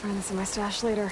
find this in my stash later.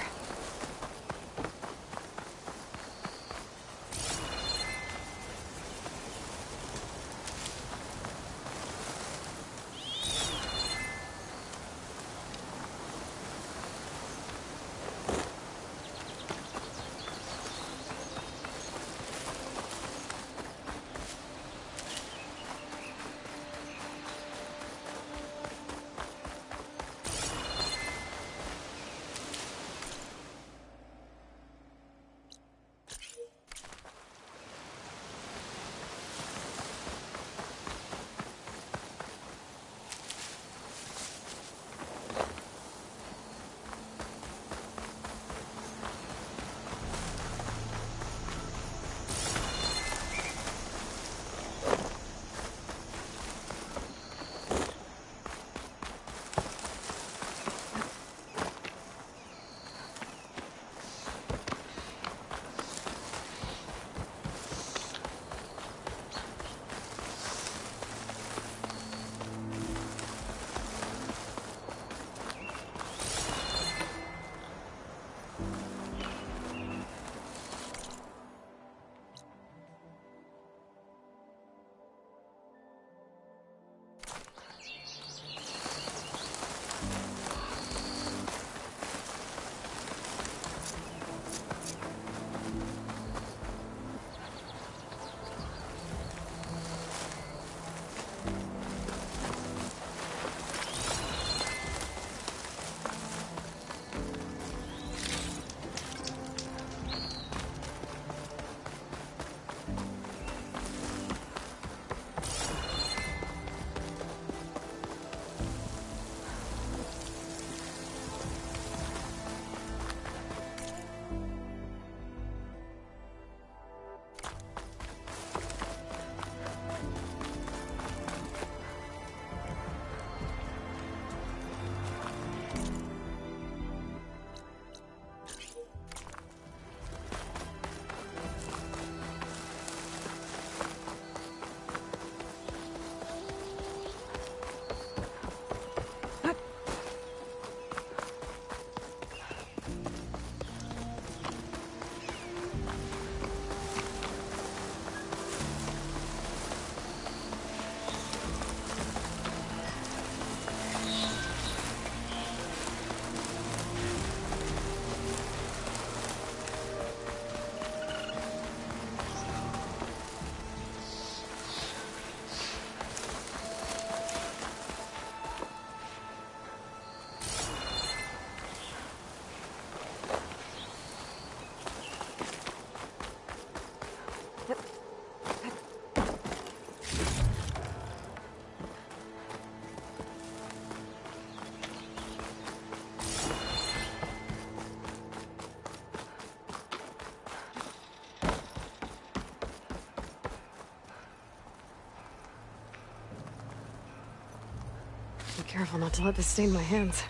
Be careful not to let this stain my hands.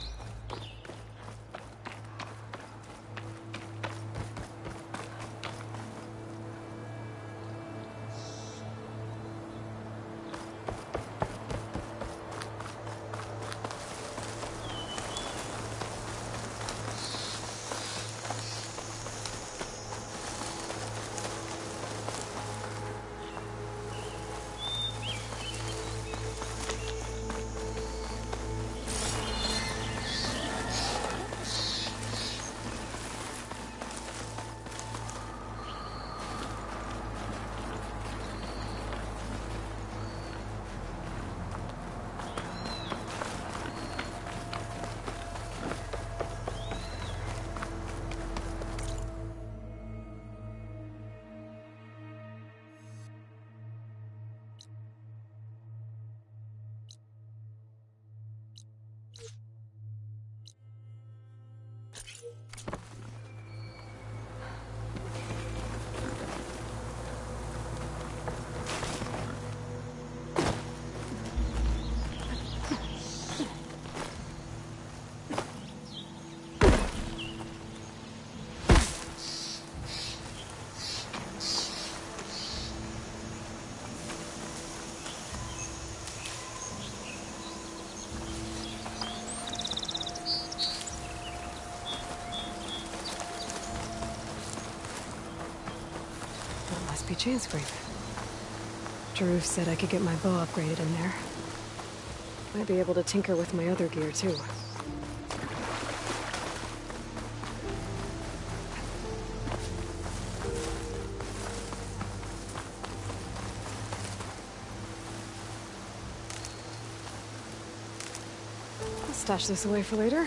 daisy chain scrape. Jaruf said I could get my bow upgraded in there. Might be able to tinker with my other gear, too. I'll stash this away for later.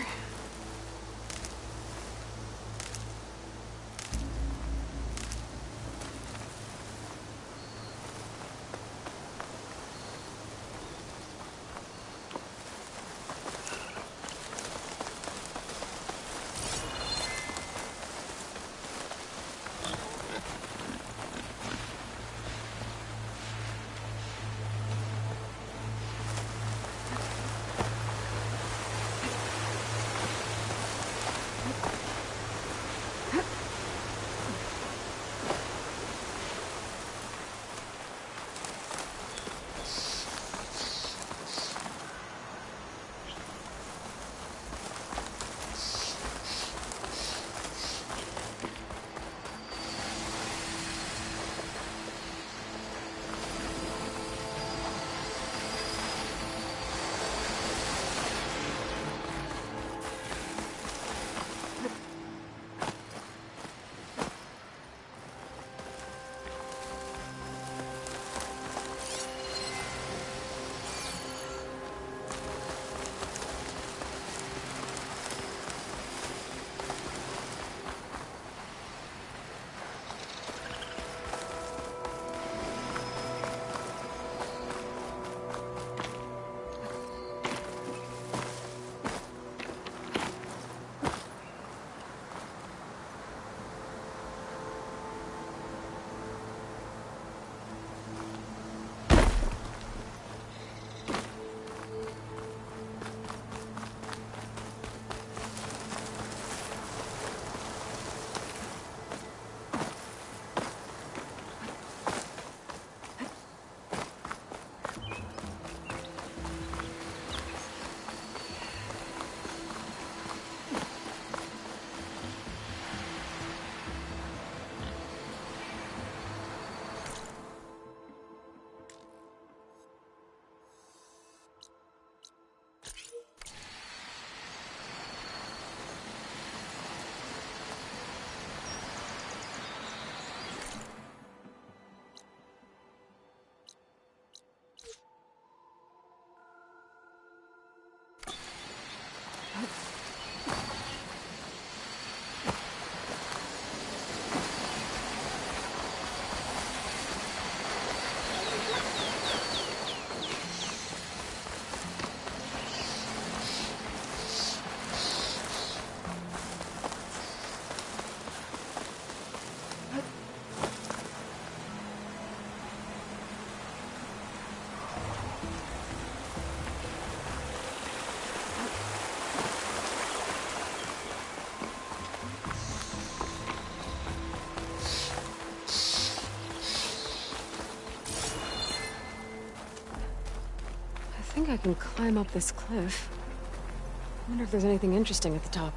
I think I can climb up this cliff. I wonder if there's anything interesting at the top.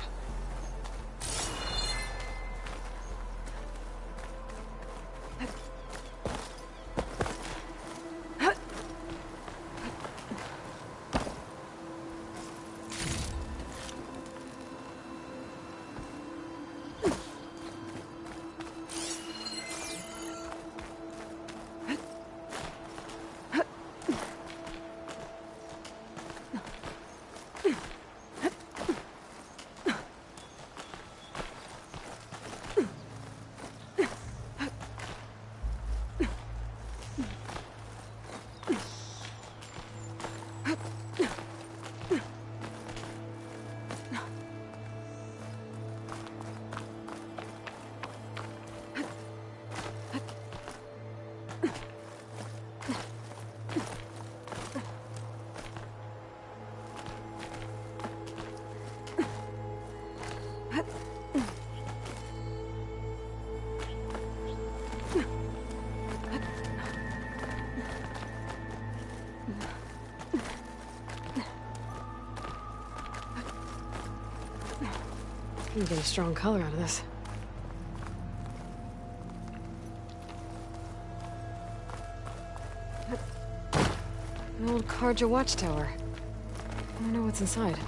You can get a strong color out of this. An old Karja watchtower. I wonder what's inside.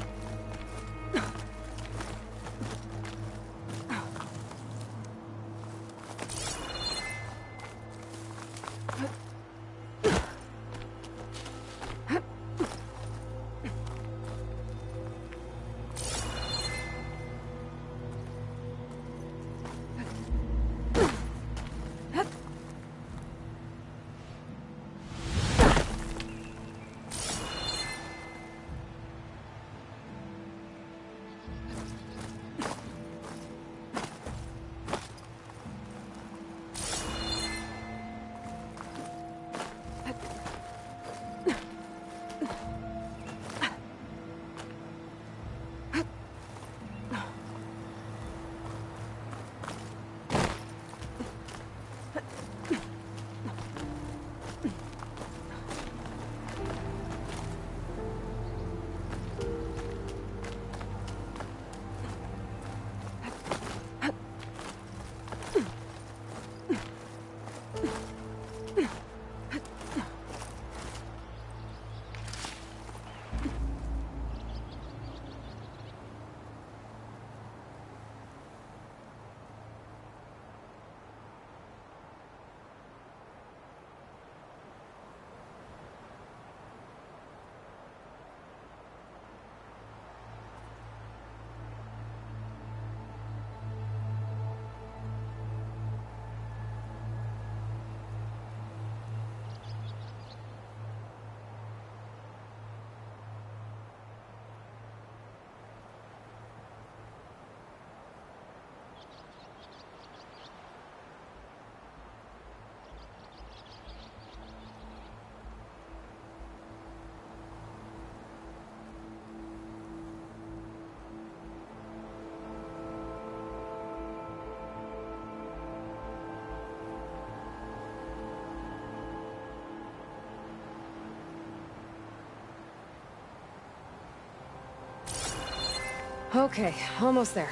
Okay, almost there.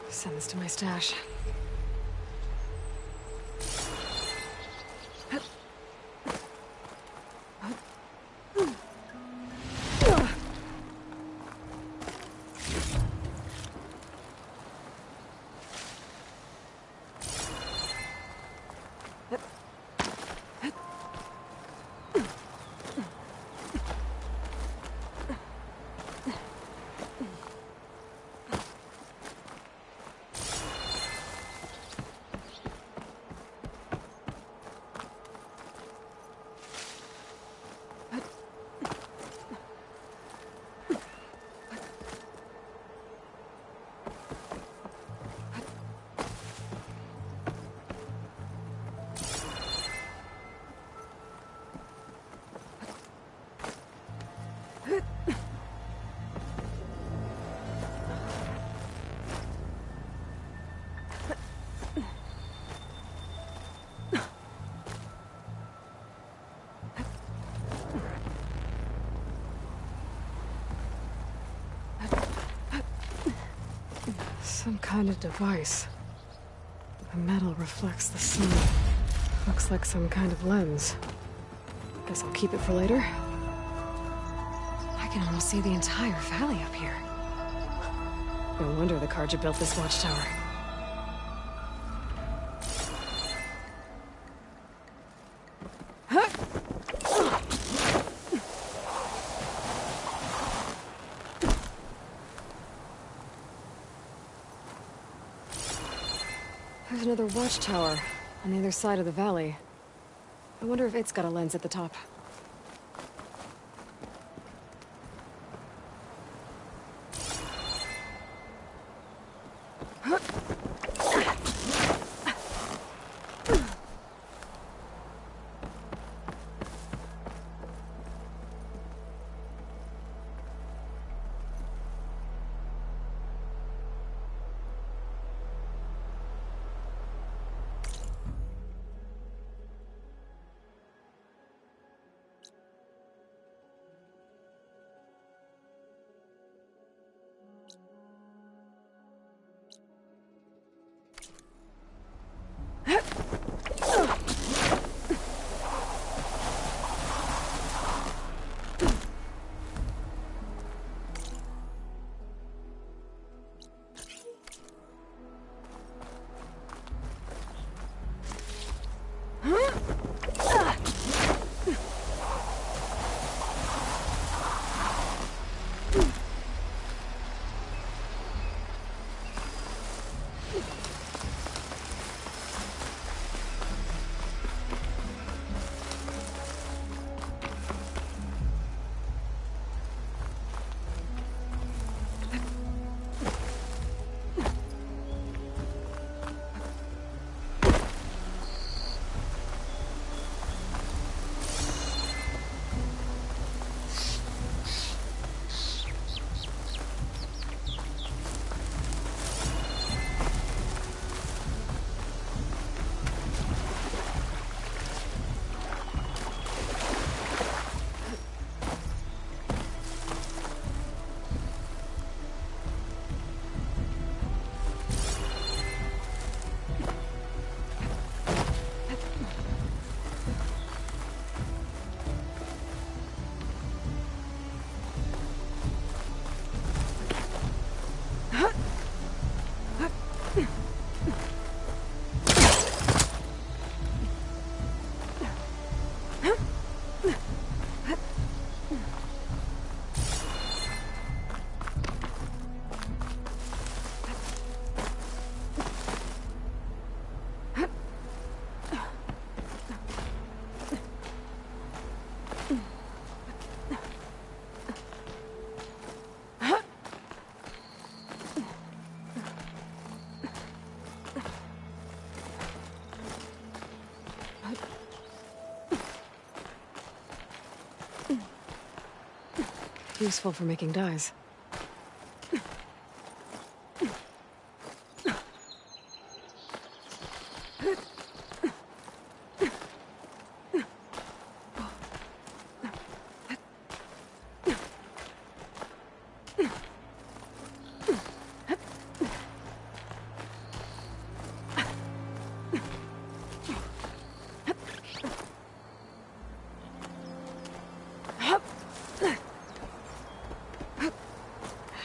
Send this to my stash. Some kind of device. The metal reflects the sun. Looks like some kind of lens. Guess I'll keep it for later. I can almost see the entire valley up here. No wonder the Karja built this watchtower. There's another watchtower on the other side of the valley. I wonder if it's got a lens at the top. Useful for making dyes.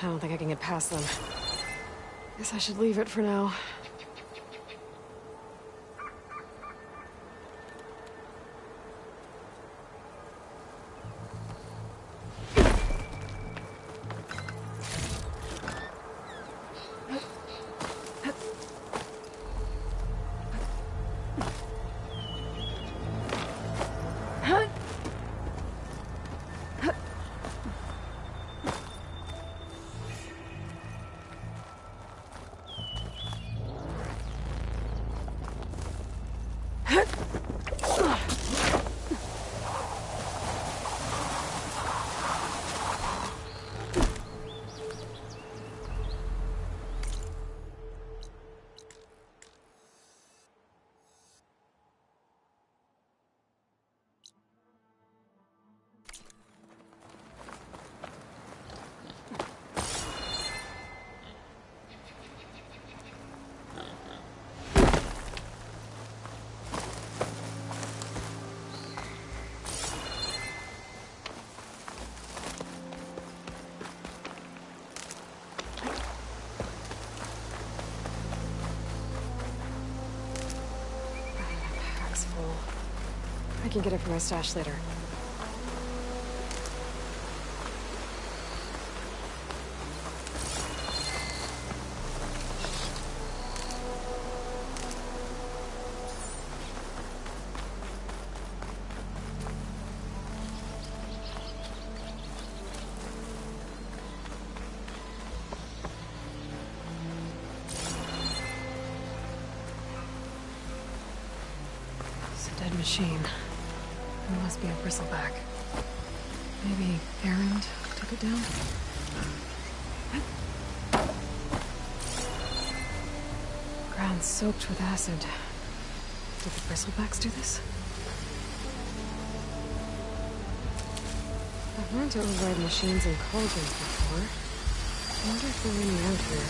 I don't think I can get past them. Guess I should leave it for now. I can get it from my stash later. It's a dead machine. It must be a bristleback. Maybe Erend took it down? Ground soaked with acid. Did the bristlebacks do this? I've learned to override machines and cauldrons before. I wonder if there are any out here.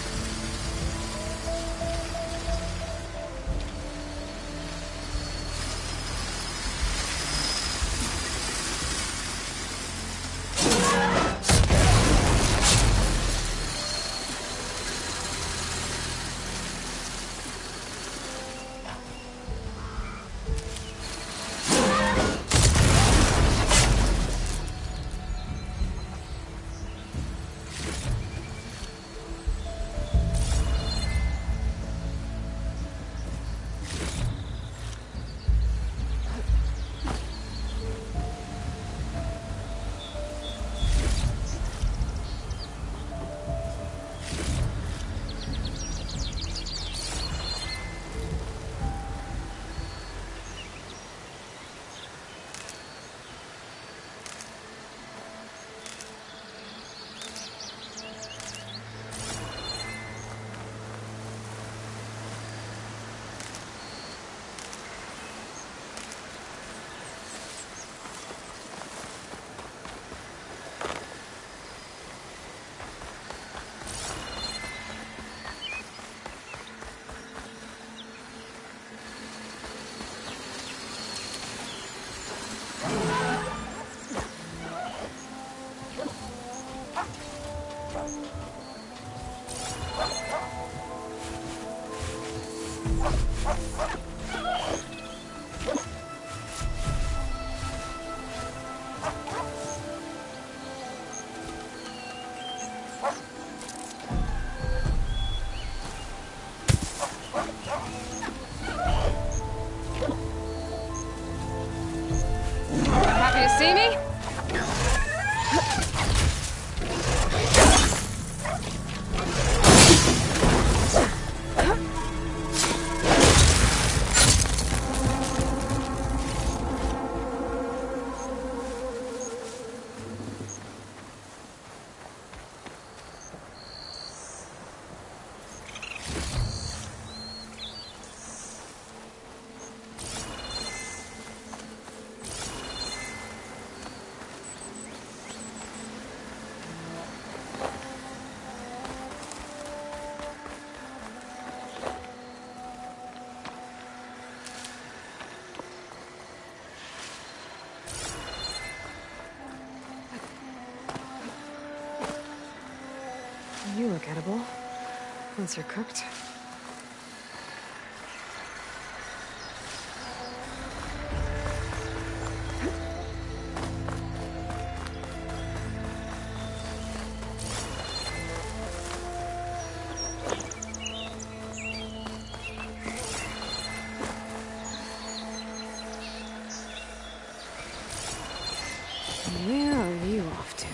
You look edible. Once you're cooked. Where are you off to?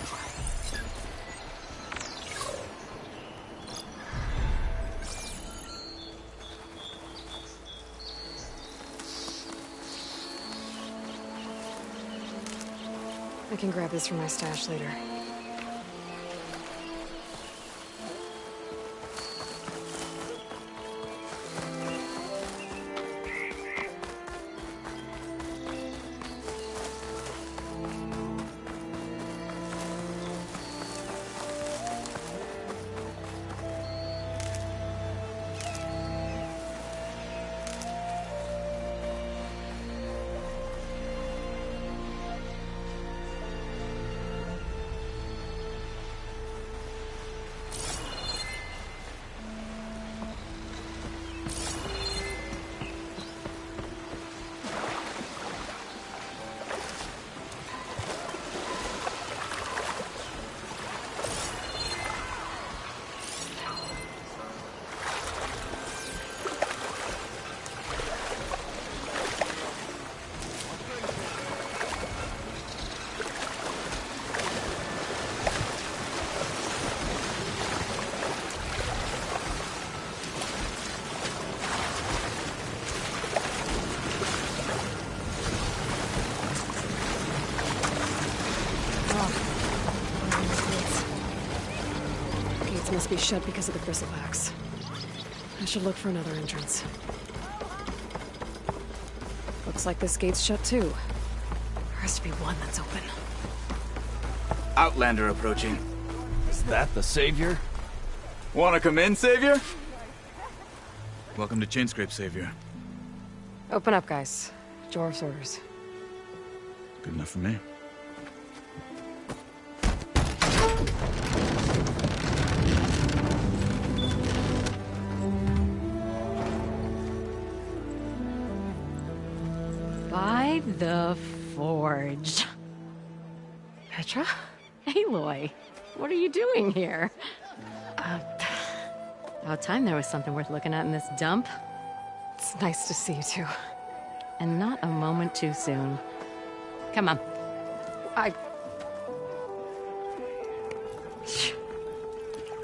I can grab this from my stash later. Gates must be shut because of the bristlebacks. I should look for another entrance. Looks like this gate's shut too. There has to be one that's open. Outlander approaching. Is that the Savior? Wanna come in, Savior? Welcome to Chainscrape, Savior. Open up, guys. Jorv's orders. Good enough for me. By the Forge. Petra? Aloy, what are you doing here? About time there was something worth looking at in this dump. It's nice to see you too. And not a moment too soon. Come on.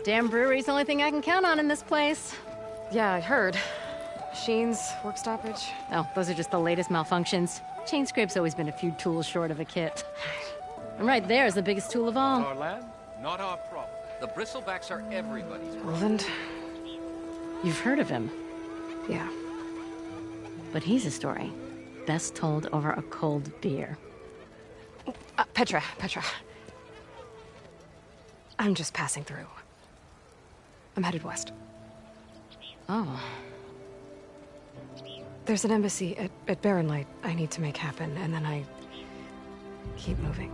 Damn brewery's the only thing I can count on in this place. Yeah, I heard. Machines, work stoppage. Oh, those are just the latest malfunctions. Chainscrape's always been a few tools short of a kit. And right there is the biggest tool of all. Our land, not our problem. The bristlebacks are everybody's problem. Roland? You've heard of him, Yeah. but he's a story best told over a cold beer. Petra. I'm just passing through. I'm headed west. Oh, There's an embassy at Barren Light I need to make happen, and then I keep moving.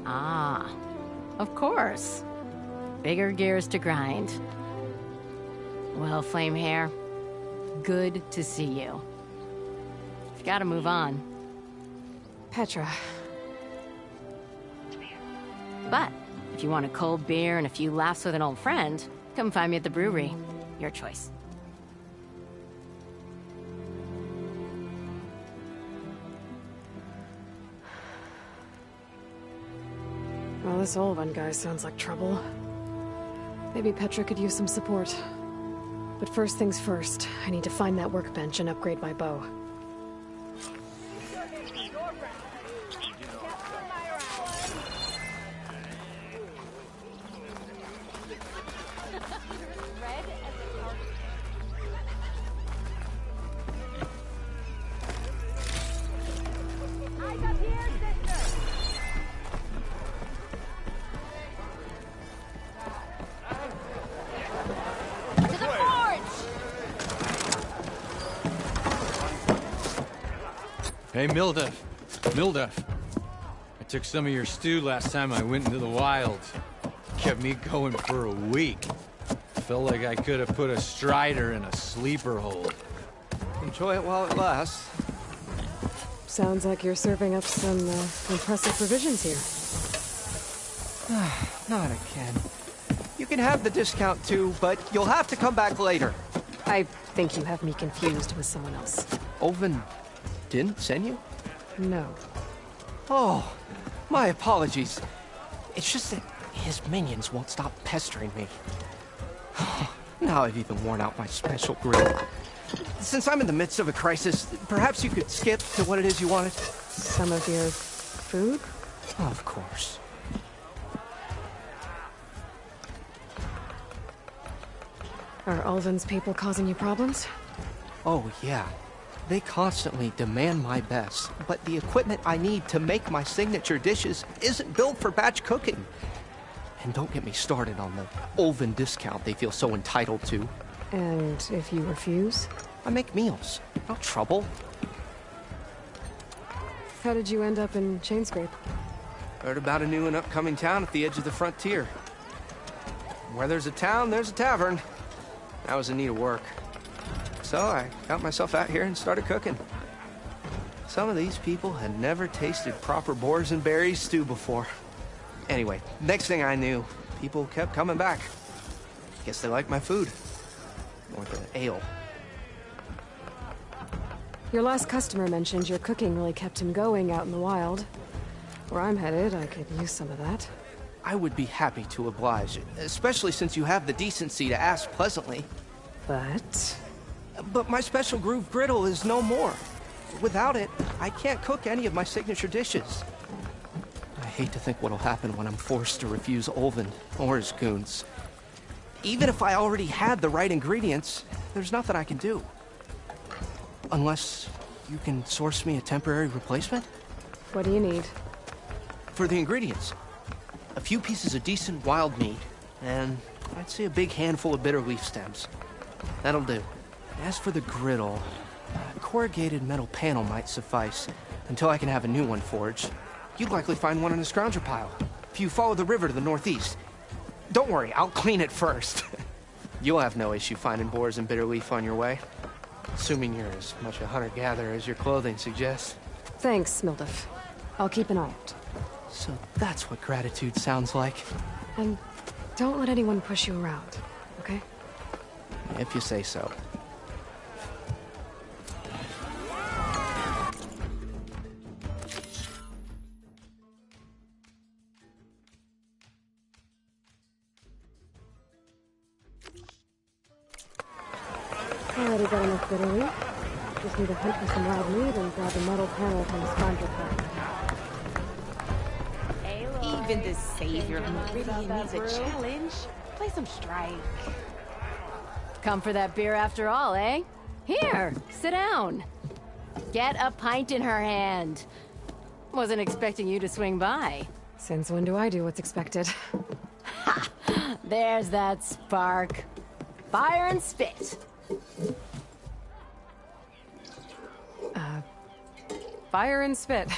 ah, of course. Bigger gears to grind. Well, Flamehair, good to see you. You've got to move on. Petra. But if you want a cold beer and a few laughs with an old friend, come find me at the brewery. Your choice. Well, this Olvan guy sounds like trouble. Maybe Petra could use some support. But first things first, I need to find that workbench and upgrade my bow. Hey, Mildef. I took some of your stew last time I went into the wilds. Kept me going for a week. Felt like I could have put a Strider in a sleeper hold. Enjoy it while it lasts. Sounds like you're serving up some impressive provisions here. Not again. You can have the discount too, but you'll have to come back later. I think you have me confused with someone else. Oven didn't send you? No. Oh, my apologies. It's just that his minions won't stop pestering me. Now I've even worn out my special grill. Since I'm in the midst of a crisis, perhaps you could skip to what it is you wanted? Some of your food? Of course. Are Ulvin's people causing you problems? Oh, yeah. They constantly demand my best, but the equipment I need to make my signature dishes isn't built for batch cooking. And don't get me started on the Ulvin discount they feel so entitled to. And if you refuse? I make meals. No trouble. How did you end up in Chainscrape? Heard about a new and upcoming town at the edge of the frontier. Where there's a town, there's a tavern. I was in need of work. So I got myself out here and started cooking. Some of these people had never tasted proper boars and berries stew before. Anyway, next thing I knew, people kept coming back. Guess they liked my food. Or the ale. Your last customer mentioned your cooking really kept him going out in the wild. Where I'm headed, I could use some of that. I would be happy to oblige, especially since you have the decency to ask pleasantly. But my special groove griddle is no more. Without it, I can't cook any of my signature dishes. I hate to think what'll happen when I'm forced to refuse Ulvin or his goons. Even if I already had the right ingredients, there's nothing I can do. Unless you can source me a temporary replacement? What do you need? For the ingredients. A few pieces of decent wild meat, and I'd say a big handful of bitter leaf stems. That'll do. As for the griddle, a corrugated metal panel might suffice, until I can have a new one forged. You'd likely find one in a scrounger pile, if you follow the river to the northeast. Don't worry, I'll clean it first. You'll have no issue finding boars and bitter leaf on your way. Assuming you're as much a hunter-gatherer as your clothing suggests. Thanks, Mildef. I'll keep an eye out. So that's what gratitude sounds like. And don't let anyone push you around, okay? If you say so. Already got enough bitter leaf. Just need to hunt for some wild meat and grab a metal panel from the scrounger pile. Even the savior of Meridian needs a challenge. Play some strike. Come for that beer after all, eh? Here, sit down. Get a pint in her hand. Wasn't expecting you to swing by. Since when do I do what's expected? Ha! There's that spark. Fire and spit. Fire and spit.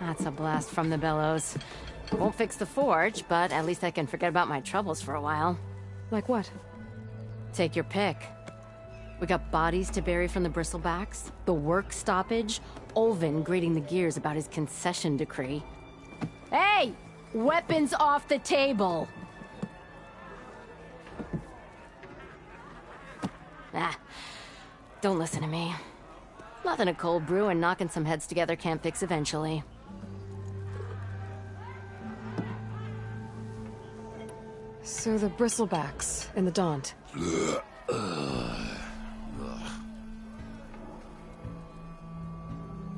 That's a blast from the bellows. Won't fix the forge, but at least I can forget about my troubles for a while. Like what? Take your pick. We got bodies to bury from the Bristlebacks, the work stoppage, Olvin grating the gears about his concession decree. Hey! Weapons off the table! Ah, don't listen to me. Nothing a cold brew and knocking some heads together can't fix eventually. So the Bristlebacks in the Daunt.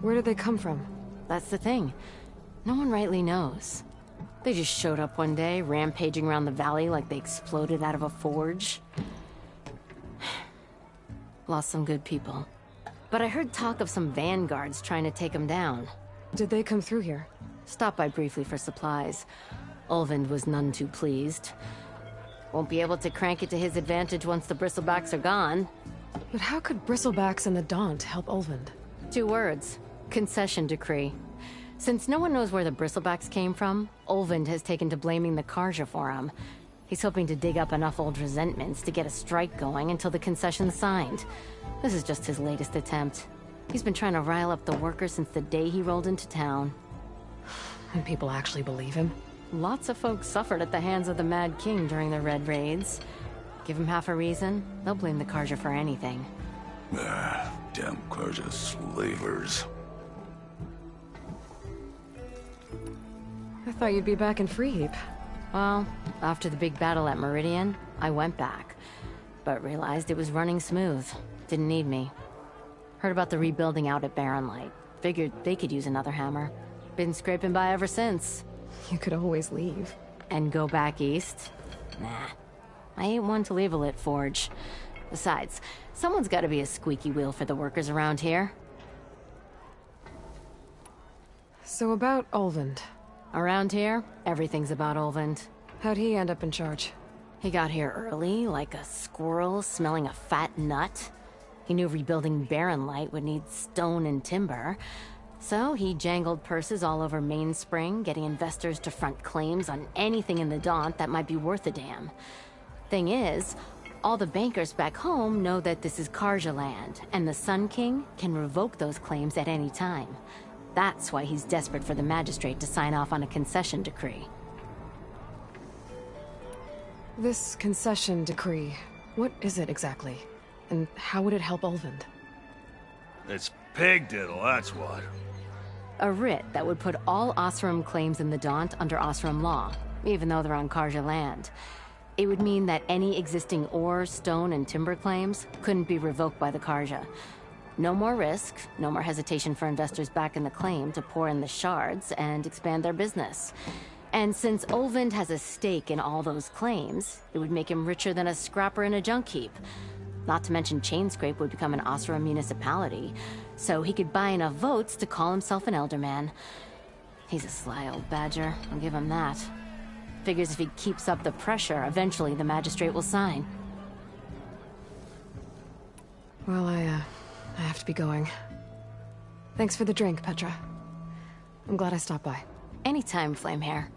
Where did they come from? That's the thing. No one rightly knows. They just showed up one day, rampaging around the valley like they exploded out of a forge. Lost some good people. But I heard talk of some vanguards trying to take them down. Did they come through here? Stopped by briefly for supplies. Olvind was none too pleased. Won't be able to crank it to his advantage once the Bristlebacks are gone. But how could Bristlebacks and the Daunt help Olvind? 2 words. Concession decree. Since no one knows where the Bristlebacks came from, Olvind has taken to blaming the Carja for him. He's hoping to dig up enough old resentments to get a strike going until the concession's signed. This is just his latest attempt. He's been trying to rile up the workers since the day he rolled into town. And people actually believe him? Lots of folks suffered at the hands of the Mad King during the Red Raids. Give them half a reason, they'll blame the Carja for anything. Damn Carja slavers. I thought you'd be back in Freeheap. Well, after the big battle at Meridian, I went back. But realized it was running smooth. Didn't need me. Heard about the rebuilding out at Barren Light. Figured they could use another hammer. Been scraping by ever since. You could always leave. And go back east? Nah. I ain't one to leave a lit forge. Besides, someone's gotta be a squeaky wheel for the workers around here. So about Olvind. Around here, everything's about Olvind. How'd he end up in charge? He got here early, like a squirrel smelling a fat nut. He knew rebuilding Barren Light would need stone and timber. So he jangled purses all over Mainspring, getting investors to front claims on anything in the Daunt that might be worth a damn. Thing is, all the bankers back home know that this is Carja land, and the Sun King can revoke those claims at any time. That's why he's desperate for the magistrate to sign off on a concession decree. This concession decree, what is it exactly? And how would it help Olvind? It's pig diddle, that's what. A writ that would put all Osram claims in the Daunt under Osram law, even though they're on Carja land. It would mean that any existing ore, stone, and timber claims couldn't be revoked by the Carja. No more risk, no more hesitation for investors back in the claim to pour in the shards and expand their business. And since Olvind has a stake in all those claims, it would make him richer than a scrapper in a junk heap. Not to mention Chainscrape would become an Osram municipality, so he could buy enough votes to call himself an Elderman. He's a sly old badger, I'll give him that. Figures if he keeps up the pressure, eventually the magistrate will sign. Well, I have to be going. Thanks for the drink, Petra. I'm glad I stopped by. Anytime, Flamehair.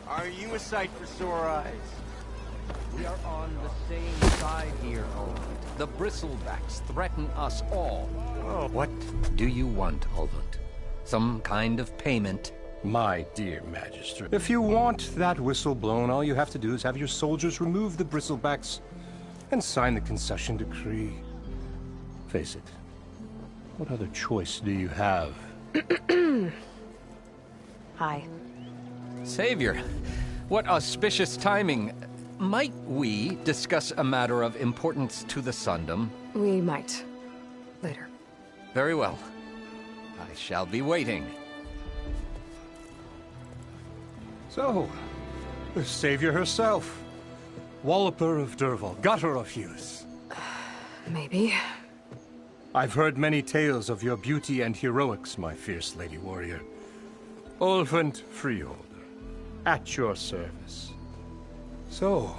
Are you a sight for sore eyes? We are on the same side here, Olvind. The Bristlebacks threaten us all. Oh, what do you want, Olvind? Some kind of payment? My dear Magistrate, if you want that whistle blown, all you have to do is have your soldiers remove the Bristlebacks and sign the concession decree. Face it, what other choice do you have? Hi. Savior, what auspicious timing. Might we discuss a matter of importance to the Sundom? We might. Later. Very well. I shall be waiting. So, the Savior herself. Walloper of Derval, Gutter of Hughes. Maybe. I've heard many tales of your beauty and heroics, my fierce lady warrior. Ulvund Freeholder, at your service. So,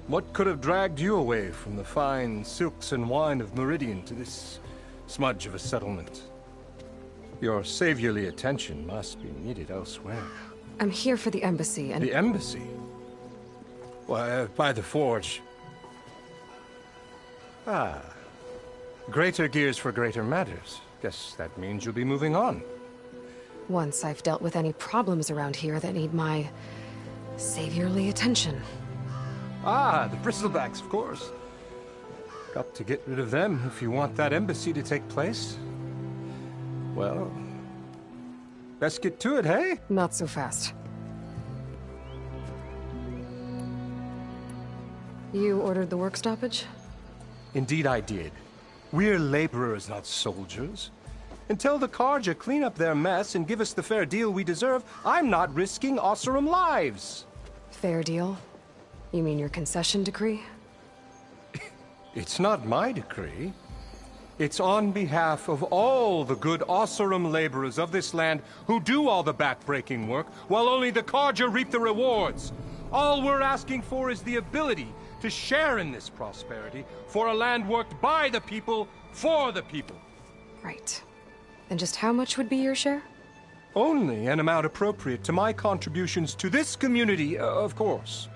what could have dragged you away from the fine silks and wine of Meridian to this smudge of a settlement? Your saviorly attention must be needed elsewhere. I'm here for the embassy and— The embassy? Why, by the forge. Ah. Greater gears for greater matters. Guess that means you'll be moving on. once I've dealt with any problems around here that need my saviorly attention. Ah, the Bristlebacks, of course. Got to get rid of them if you want that embassy to take place. Well, best get to it, hey? Not so fast. You ordered the work stoppage? Indeed I did. We're laborers, not soldiers. Until the Carja clean up their mess and give us the fair deal we deserve, I'm not risking Oseram lives. Fair deal? You mean your concession decree? It's not my decree. It's on behalf of all the good Oseram laborers of this land who do all the backbreaking work, while only the Carja reap the rewards. All we're asking for is the ability to share in this prosperity for a land worked by the people, for the people. Right. And just how much would be your share? Only an amount appropriate to my contributions to this community, of course.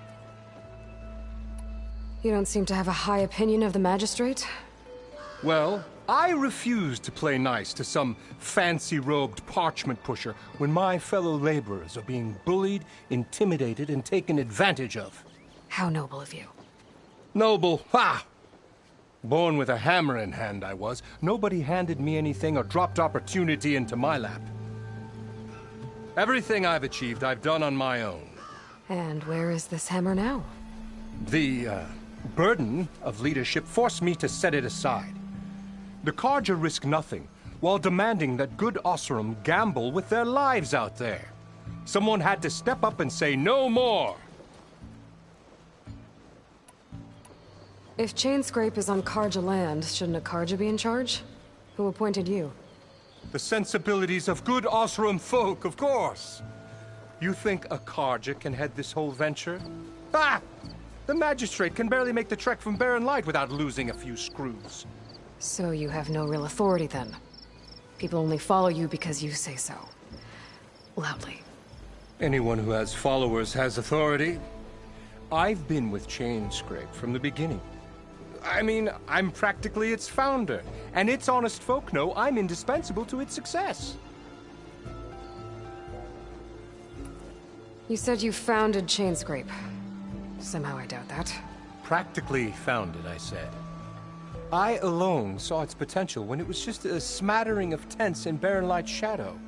You don't seem to have a high opinion of the magistrate? Well, I refuse to play nice to some fancy-robed parchment pusher when my fellow laborers are being bullied, intimidated, and taken advantage of. How noble of you. Noble? Ha! Born with a hammer in hand, I was. Nobody handed me anything or dropped opportunity into my lap. Everything I've achieved, I've done on my own. And where is this hammer now? The, burden of leadership forced me to set it aside. The Carja risk nothing, while demanding that good Oseram gamble with their lives out there. Someone had to step up and say no more. If Chainscrape is on Carja land, shouldn't a Carja be in charge? Who appointed you? The sensibilities of good Oseram folk, of course. You think a Carja can head this whole venture? Ah! The magistrate can barely make the trek from Barren Light without losing a few screws. So you have no real authority then? People only follow you because you say so. Loudly. Anyone who has followers has authority. I've been with Chainscrape from the beginning. I mean, I'm practically its founder, and its honest folk know I'm indispensable to its success. You said you founded Chainscrape. Somehow I doubt that. Practically founded, I said. I alone saw its potential when it was just a smattering of tents in Barren Light's shadow.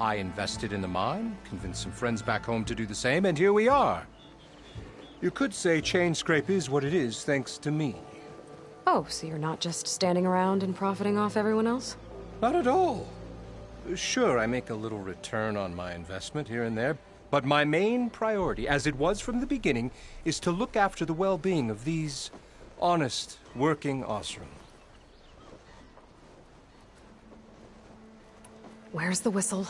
I invested in the mine, convinced some friends back home to do the same, and here we are. You could say Chainscrape is what it is thanks to me. Oh, so you're not just standing around and profiting off everyone else? Not at all. Sure, I make a little return on my investment here and there, but my main priority, as it was from the beginning, is to look after the well-being of these honest, working Oseram. Where's the whistle?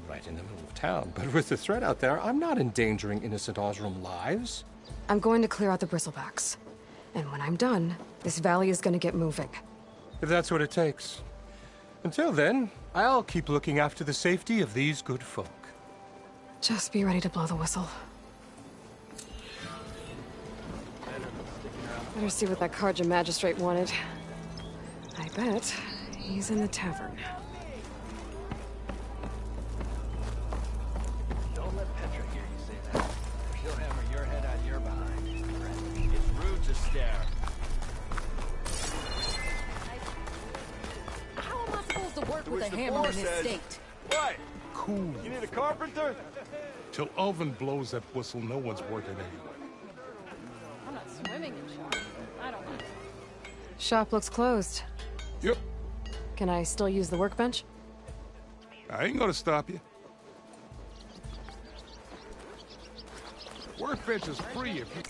Right in the middle of town, but with the threat out there, I'm not endangering innocent Oseram lives. I'm going to clear out the Bristlebacks. And when I'm done, this valley is going to get moving. If that's what it takes. Until then, I'll keep looking after the safety of these good folk. Just be ready to blow the whistle. Better see what that Carja magistrate wanted. I bet he's in the tavern. Don't let Petra hear you say that. She'll hammer your head out your behind. It's rude to stare. How am I supposed to work with a hammer in this state? What? Cool. You need a carpenter? Till Ulvund blows that whistle, no one's working anyway. swimming in shop. I don't know. Shop looks closed. Yep. Can I still use the workbench? I ain't gonna stop you. Workbench is free if you...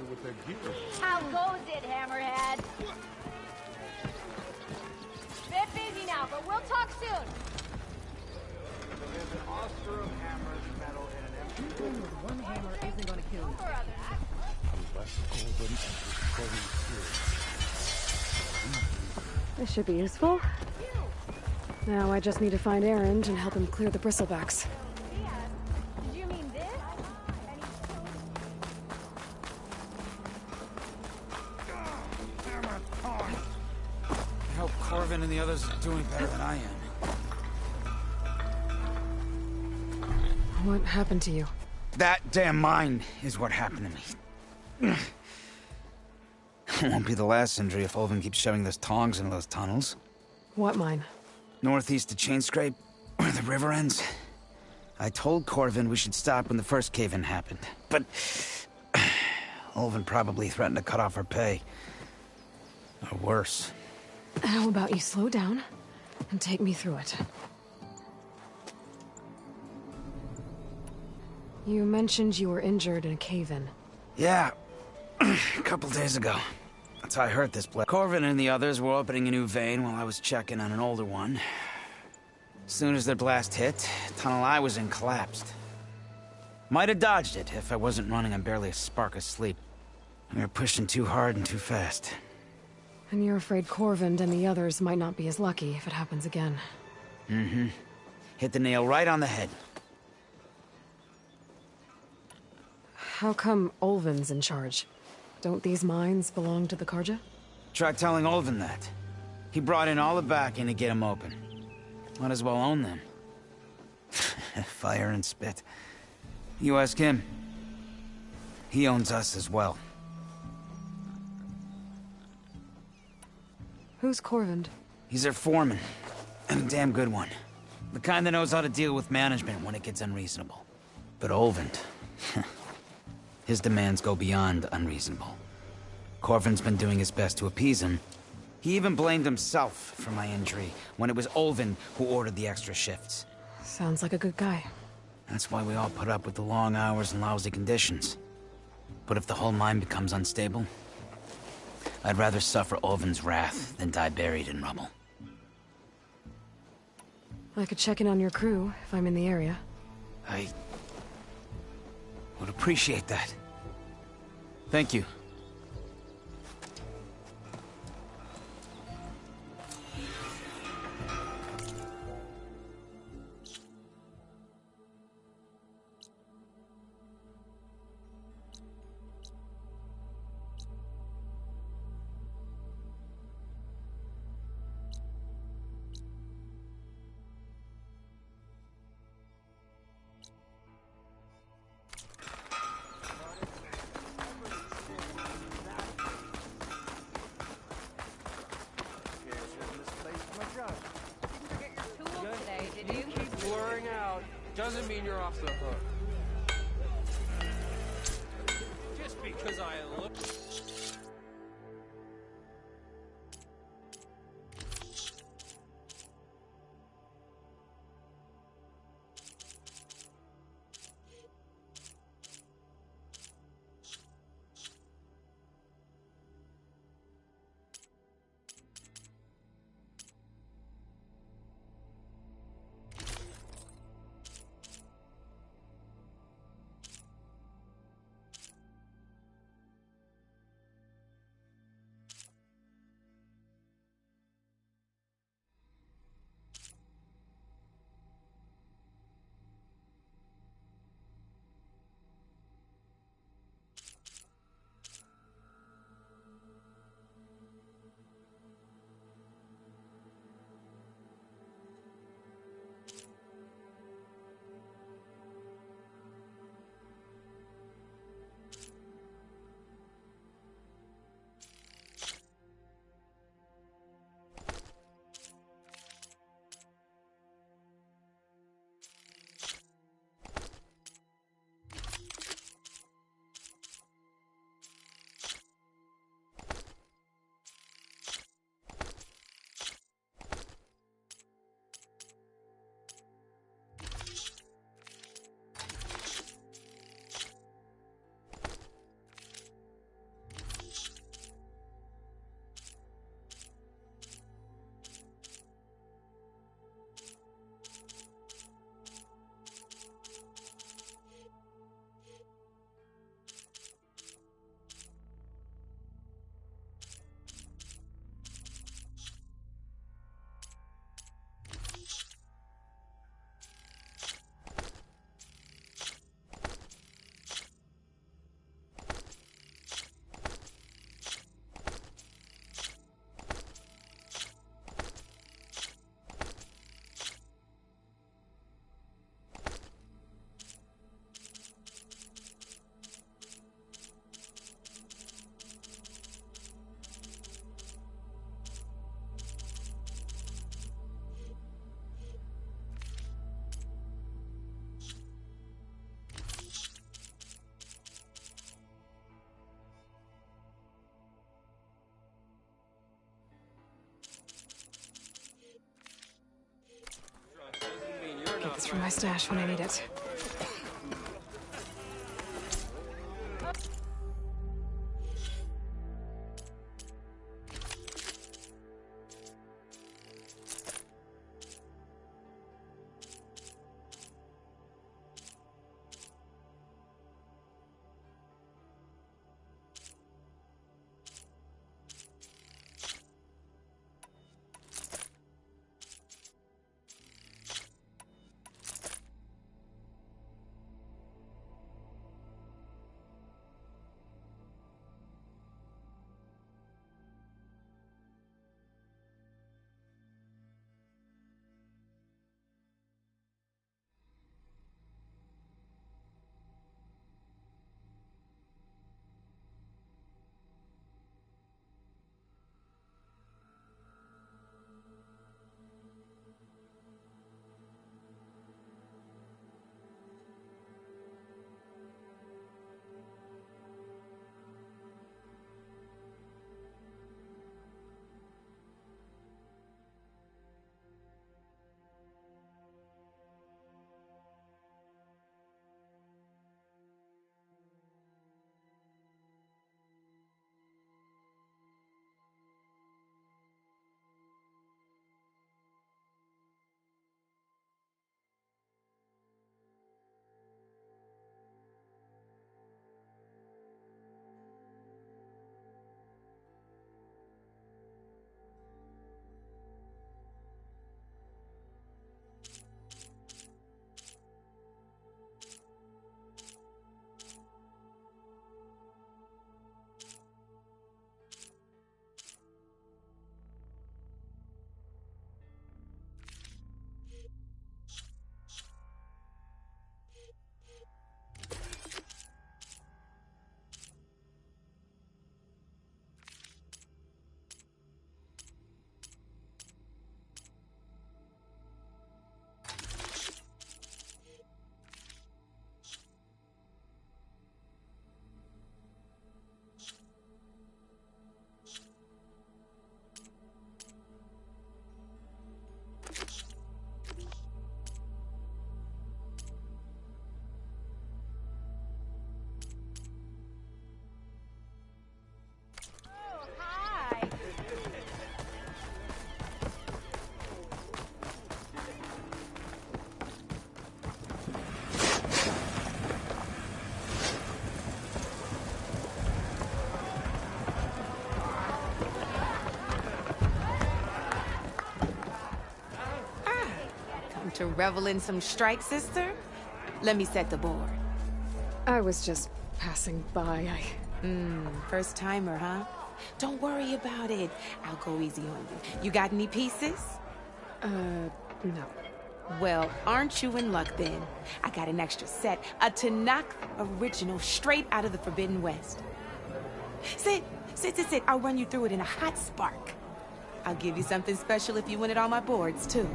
With their gear. How goes it, Hammerhead? Bit busy now, but we'll talk soon. There's an Ostrom hammer's metal in an empty room. One hammer isn't gonna kill you. Unless Olvin is This should be useful. Now I just need to find Erend and help him clear the bristlebacks. Did you mean this? I hope Corvin and the others are doing better than I am. What happened to you? That damn mine is what happened to me. It won't be the last injury if Olvin keeps shoving those tongs into those tunnels. What mine? Northeast of Chainscrape, where the river ends. I told Corvin we should stop when the first cave-in happened, but Olvin probably threatened to cut off her pay. Or worse. How about you slow down and take me through it? You mentioned you were injured in a cave-in. Yeah, a couple days ago. That's how I hurt this place. Corvin and the others were opening a new vein while I was checking on an older one. As soon as their blast hit, the tunnel I was in collapsed. Might have dodged it if I wasn't running on barely a spark of sleep. We were pushing too hard and too fast. And you're afraid Corvin and the others might not be as lucky if it happens again. Mm-hmm. Hit the nail right on the head. How come Olvin's in charge? Don't these mines belong to the Carja? Try telling Olvin that. He brought in all the backing to get them open. Might as well own them. Fire and spit. You ask him. He owns us as well. Who's Corvin? He's their foreman. And a damn good one. The kind that knows how to deal with management when it gets unreasonable. But Olvin... his demands go beyond unreasonable. Corvin's been doing his best to appease him. He even blamed himself for my injury when it was Olvin who ordered the extra shifts. Sounds like a good guy. That's why we all put up with the long hours and lousy conditions. But if the whole mine becomes unstable, I'd rather suffer Ovin's wrath than die buried in rubble. I could check in on your crew if I'm in the area. I would appreciate that. Thank you. Doesn't mean you're off the hook. Just because I look... Get this from my stash when I need it. Want to revel in some strike, sister? Let me set the board. I was just passing by. First timer, huh? Don't worry about it. I'll go easy on you. You got any pieces? No. Well, aren't you in luck then? I got an extra set, a Tanakh original straight out of the Forbidden West. Sit. I'll run you through it in a hot spark. I'll give you something special if you win it on my boards, too.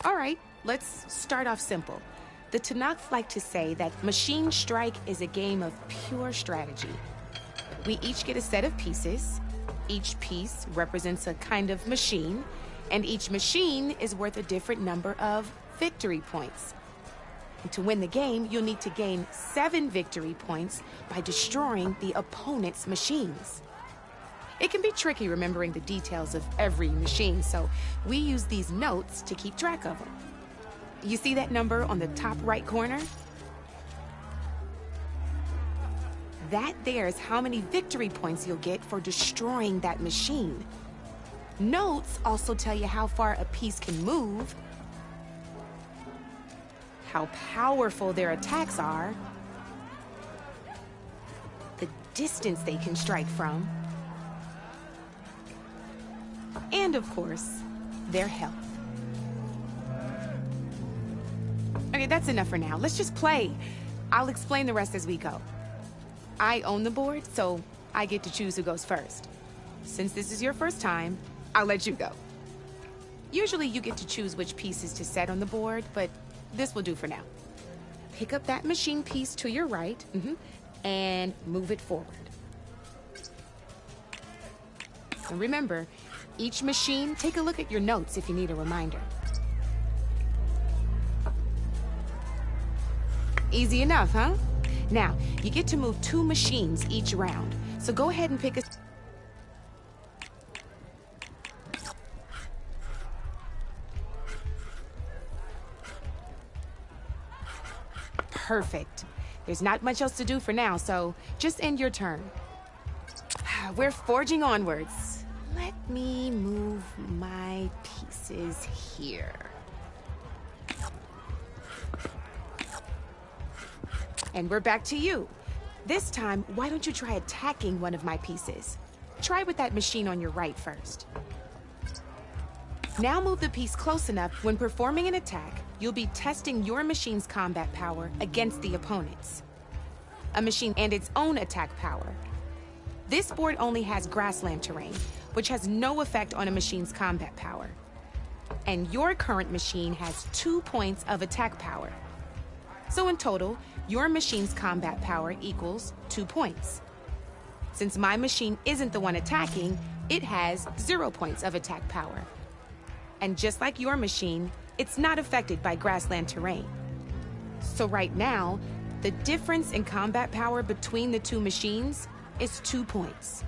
All right, let's start off simple. The Tanakh like to say that Machine Strike is a game of pure strategy. We each get a set of pieces. Each piece represents a kind of machine, and each machine is worth a different number of victory points. And to win the game, you'll need to gain 7 victory points by destroying the opponent's machines. It can be tricky remembering the details of every machine, so we use these notes to keep track of them. You see that number on the top right corner? That there is how many victory points you'll get for destroying that machine. Notes also tell you how far a piece can move, how powerful their attacks are, the distance they can strike from, and of course, their health. Okay, that's enough for now. Let's just play. I'll explain the rest as we go. I own the board, so I get to choose who goes first. Since this is your first time, I'll let you go. Usually you get to choose which pieces to set on the board, but this will do for now. Pick up that machine piece to your right, and move it forward. And remember, each machine, take a look at your notes if you need a reminder. Easy enough, huh? Now, you get to move 2 machines each round, so go ahead and pick a... Perfect. There's not much else to do for now, so just end your turn. We're forging onwards. Let me move my pieces here. And we're back to you. This time, why don't you try attacking one of my pieces? Try with that machine on your right first. Now move the piece close enough. When performing an attack, you'll be testing your machine's combat power against the opponent's. A machine and its own attack power. This board only has grassland terrain, which has no effect on a machine's combat power. And your current machine has 2 points of attack power. So in total, your machine's combat power equals 2 points. Since my machine isn't the one attacking, it has 0 points of attack power. And just like your machine, it's not affected by grassland terrain. So right now, the difference in combat power between the 2 machines is 2 points.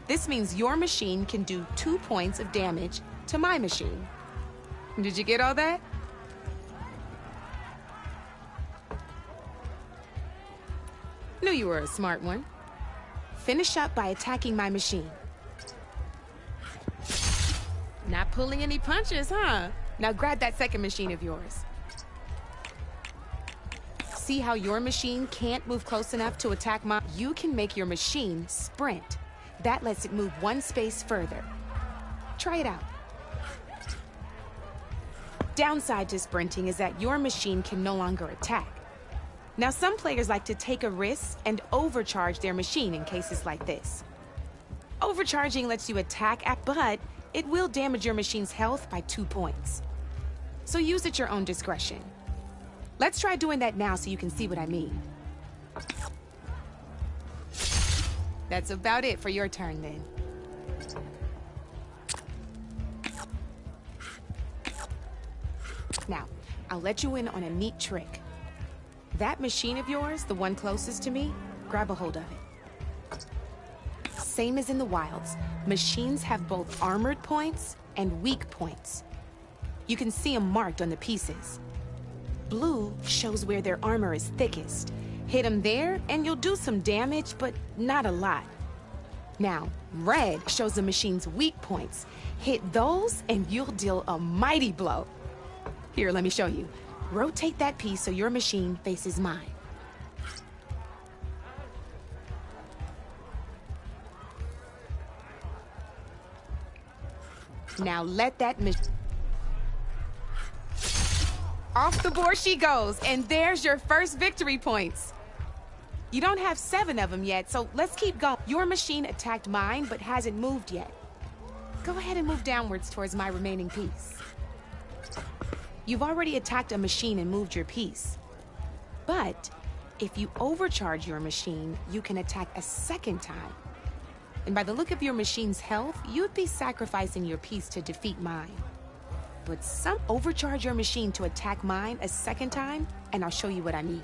This means your machine can do 2 points of damage to my machine. Did you get all that? Knew you were a smart one. Finish up by attacking my machine. Not pulling any punches, huh? Now grab that second machine of yours. See how your machine can't move close enough to attack mine? You can make your machine sprint. That lets it move 1 space further. Try it out. Downside to sprinting is that your machine can no longer attack. Now, some players like to take a risk and overcharge their machine in cases like this. Overcharging lets you attack, but it will damage your machine's health by 2 points. So use at your own discretion. Let's try doing that now so you can see what I mean. That's about it for your turn, then. Now, I'll let you in on a neat trick. That machine of yours, the one closest to me, grab a hold of it. Same as in the wilds, machines have both armored points and weak points. You can see them marked on the pieces. Blue shows where their armor is thickest. Hit them there, and you'll do some damage, but not a lot. Now, red shows the machine's weak points. Hit those, and you'll deal a mighty blow. Here, let me show you. Rotate that piece so your machine faces mine. Now let that Off the board she goes, and there's your first victory points. You don't have 7 of them yet, so let's keep going. Your machine attacked mine, but hasn't moved yet. Go ahead and move downwards towards my remaining piece. You've already attacked a machine and moved your piece. But if you overcharge your machine, you can attack a second time. And by the look of your machine's health, you'd be sacrificing your piece to defeat mine. But some overcharge your machine to attack mine a second time, and I'll show you what I mean.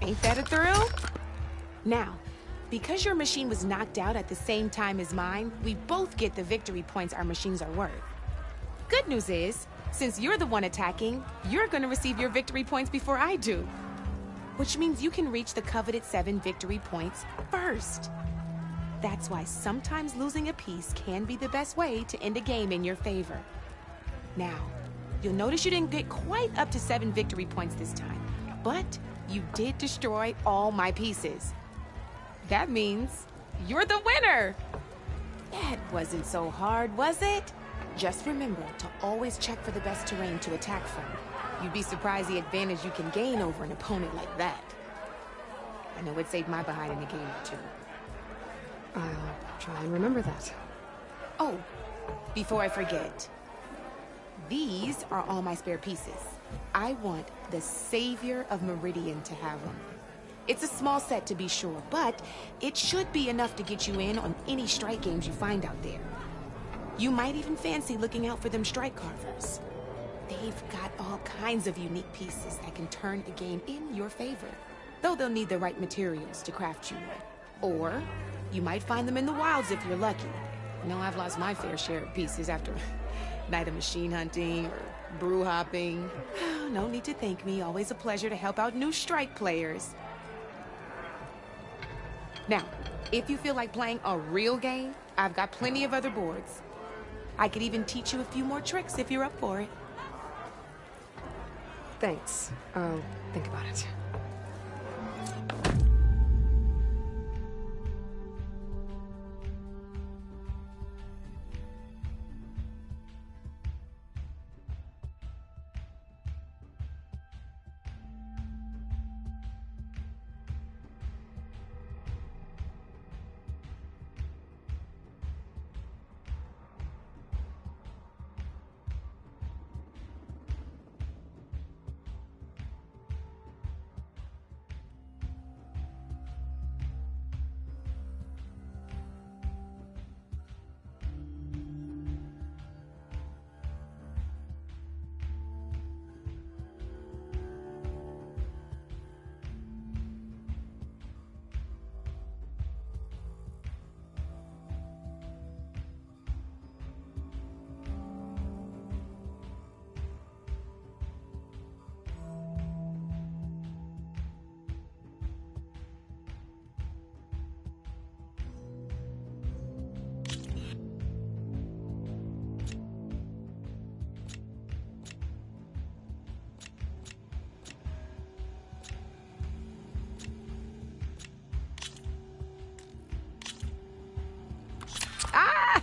Ain't that a thrill? Now, because your machine was knocked out at the same time as mine, we both get the victory points our machines are worth. Good news is, since you're the one attacking, you're gonna receive your victory points before I do. Which means you can reach the coveted 7 victory points first. That's why sometimes losing a piece can be the best way to end a game in your favor. Now, you'll notice you didn't get quite up to 7 victory points this time, but you did destroy all my pieces. That means you're the winner! That wasn't so hard, was it? Just remember to always check for the best terrain to attack from. You'd be surprised the advantage you can gain over an opponent like that. I know it saved my behind in a game or two. I'll try and remember that. Oh, before I forget, these are all my spare pieces. I want the Savior of Meridian to have them. It's a small set to be sure, but it should be enough to get you in on any strike games you find out there. You might even fancy looking out for them strike carvers. They've got all kinds of unique pieces that can turn a game in your favor, though they'll need the right materials to craft you one. Or you might find them in the wilds if you're lucky. I know I've lost my fair share of pieces after night of machine hunting or brew hopping. No need to thank me. Always a pleasure to help out new strike players. Now, if you feel like playing a real game, I've got plenty of other boards. I could even teach you a few more tricks if you're up for it. Thanks. I'll think about it.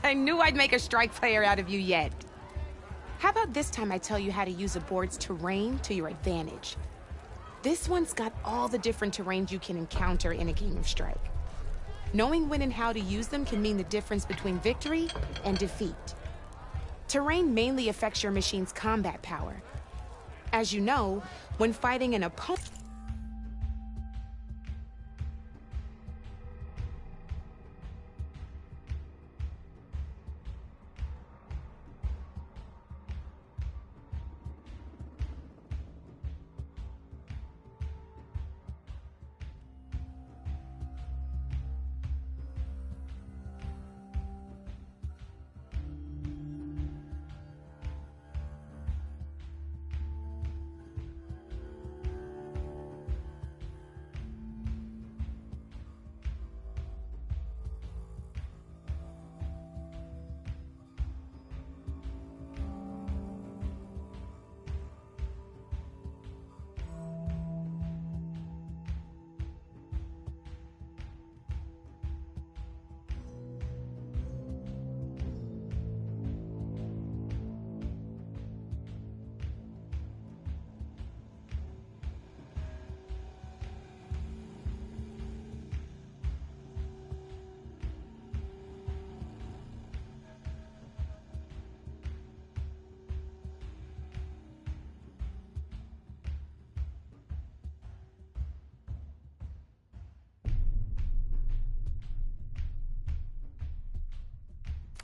I knew I'd make a strike player out of you yet. How about this time I tell you how to use a board's terrain to your advantage? This one's got all the different terrains you can encounter in a game of Strike. Knowing when and how to use them can mean the difference between victory and defeat. Terrain mainly affects your machine's combat power. As you know, when fighting an opponent,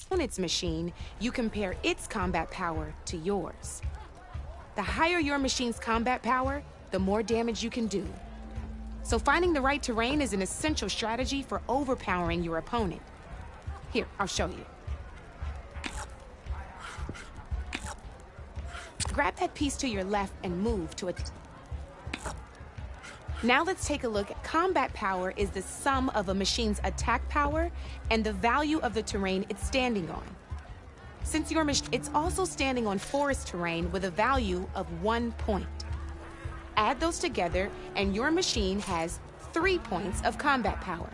opponent's machine, you compare its combat power to yours. The higher your machine's combat power, the more damage you can do. So finding the right terrain is an essential strategy for overpowering your opponent. Here, I'll show you. Grab that piece to your left and move to it. Now let's take a look at combat power is the sum of a machine's attack power and the value of the terrain it's standing on. Since your machine, it's also standing on forest terrain with a value of 1 point. Add those together and your machine has 3 points of combat power.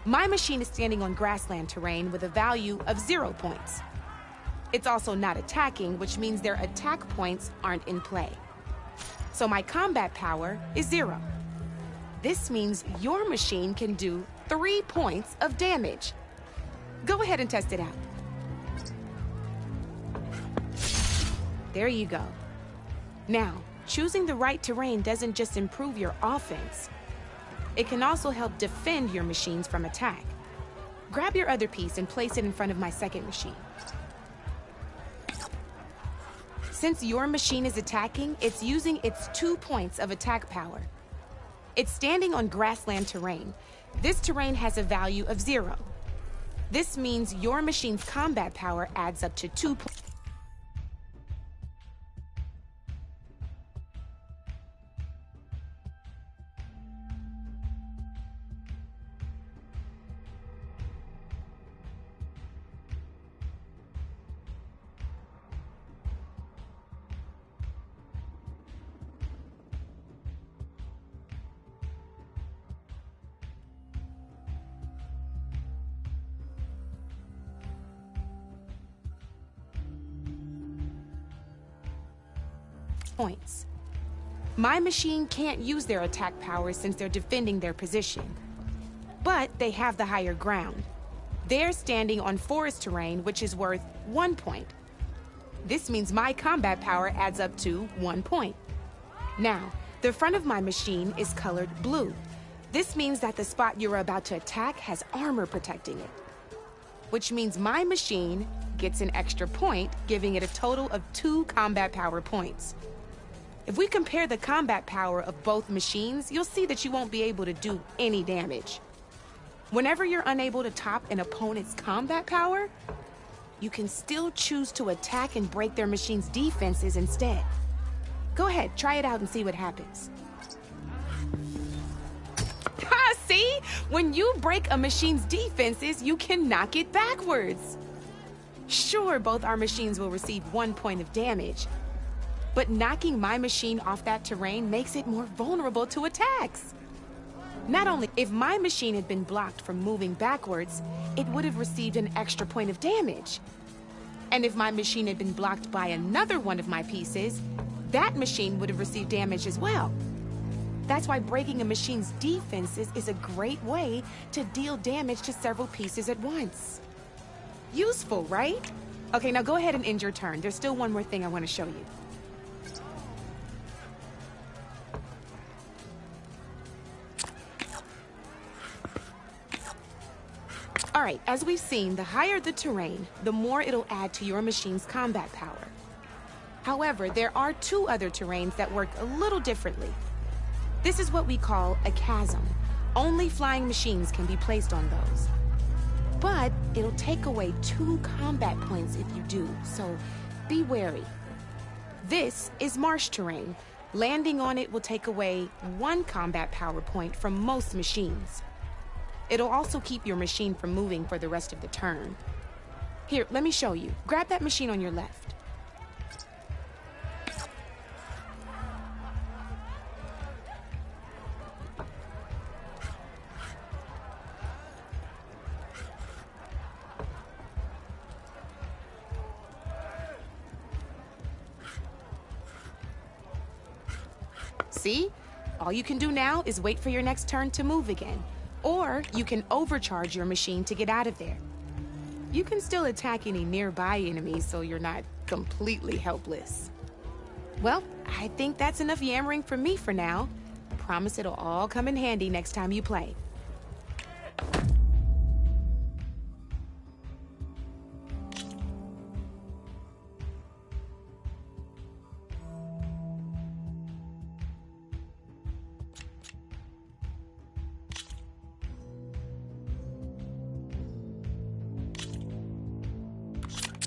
My machine is standing on grassland terrain with a value of 0 points. It's also not attacking, which means their attack points aren't in play. So my combat power is 0. This means your machine can do 3 points of damage. Go ahead and test it out. There you go. Now, choosing the right terrain doesn't just improve your offense. It can also help defend your machines from attack. Grab your other piece and place it in front of my second machine. Since your machine is attacking, it's using its 2 points of attack power. It's standing on grassland terrain. This terrain has a value of 0. This means your machine's combat power adds up to 2 points. Points. My machine can't use their attack power since they're defending their position. But they have the higher ground. They're standing on forest terrain, which is worth 1 point. This means my combat power adds up to 1 point. Now, the front of my machine is colored blue. This means that the spot you're about to attack has armor protecting it, which means my machine gets an extra point, giving it a total of 2 combat power points. If we compare the combat power of both machines, you'll see that you won't be able to do any damage. Whenever you're unable to top an opponent's combat power, you can still choose to attack and break their machine's defenses instead. Go ahead, try it out and see what happens. Ha, see? When you break a machine's defenses, you can knock it backwards. Sure, both our machines will receive 1 point of damage, but knocking my machine off that terrain makes it more vulnerable to attacks. Not only, if my machine had been blocked from moving backwards, it would have received an extra point of damage. And if my machine had been blocked by another one of my pieces, that machine would have received damage as well. That's why breaking a machine's defenses is a great way to deal damage to several pieces at once. Useful, right? Okay, now go ahead and end your turn. There's still one more thing I want to show you. All right, as we've seen, the higher the terrain, the more it'll add to your machine's combat power. However, there are 2 other terrains that work a little differently. This is what we call a chasm. Only flying machines can be placed on those. But it'll take away 2 combat points if you do, so be wary. This is marsh terrain. Landing on it will take away 1 combat power point from most machines. It'll also keep your machine from moving for the rest of the turn. Here, let me show you. Grab that machine on your left. See? All you can do now is wait for your next turn to move again. Or you can overcharge your machine to get out of there. You can still attack any nearby enemies so you're not completely helpless. Well, I think that's enough yammering from me for now. Promise it'll all come in handy next time you play.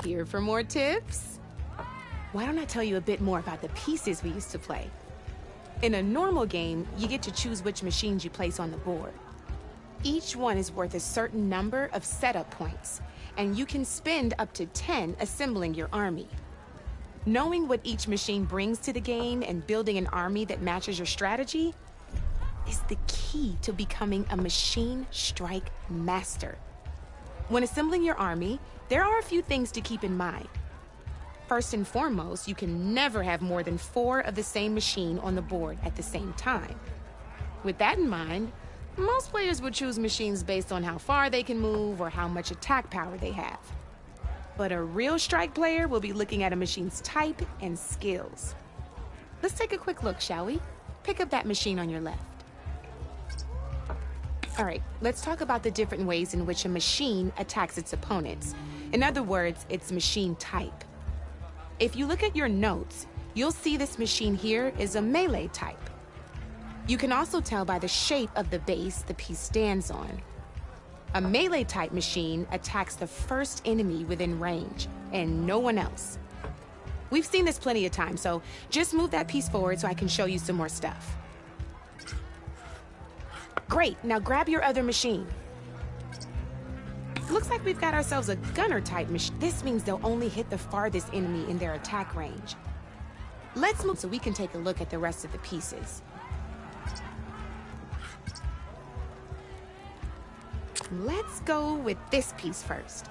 Here for more tips? Why don't I tell you a bit more about the pieces we used to play? In a normal game, you get to choose which machines you place on the board. Each one is worth a certain number of setup points, and you can spend up to 10 assembling your army. Knowing what each machine brings to the game and building an army that matches your strategy is the key to becoming a machine strike master. When assembling your army, there are a few things to keep in mind. First and foremost, you can never have more than 4 of the same machine on the board at the same time. With that in mind, most players would choose machines based on how far they can move or how much attack power they have. But a real strike player will be looking at a machine's type and skills. Let's take a quick look, shall we? Pick up that machine on your left. All right, let's talk about the different ways in which a machine attacks its opponents. In other words, its machine type. If you look at your notes, you'll see this machine here is a melee type. You can also tell by the shape of the base the piece stands on. A melee type machine attacks the first enemy within range, and no one else. We've seen this plenty of times, so just move that piece forward so I can show you some more stuff. Great, now grab your other machine. Looks like we've got ourselves a gunner type machine. This means they'll only hit the farthest enemy in their attack range. Let's move so we can take a look at the rest of the pieces. Let's go with this piece first.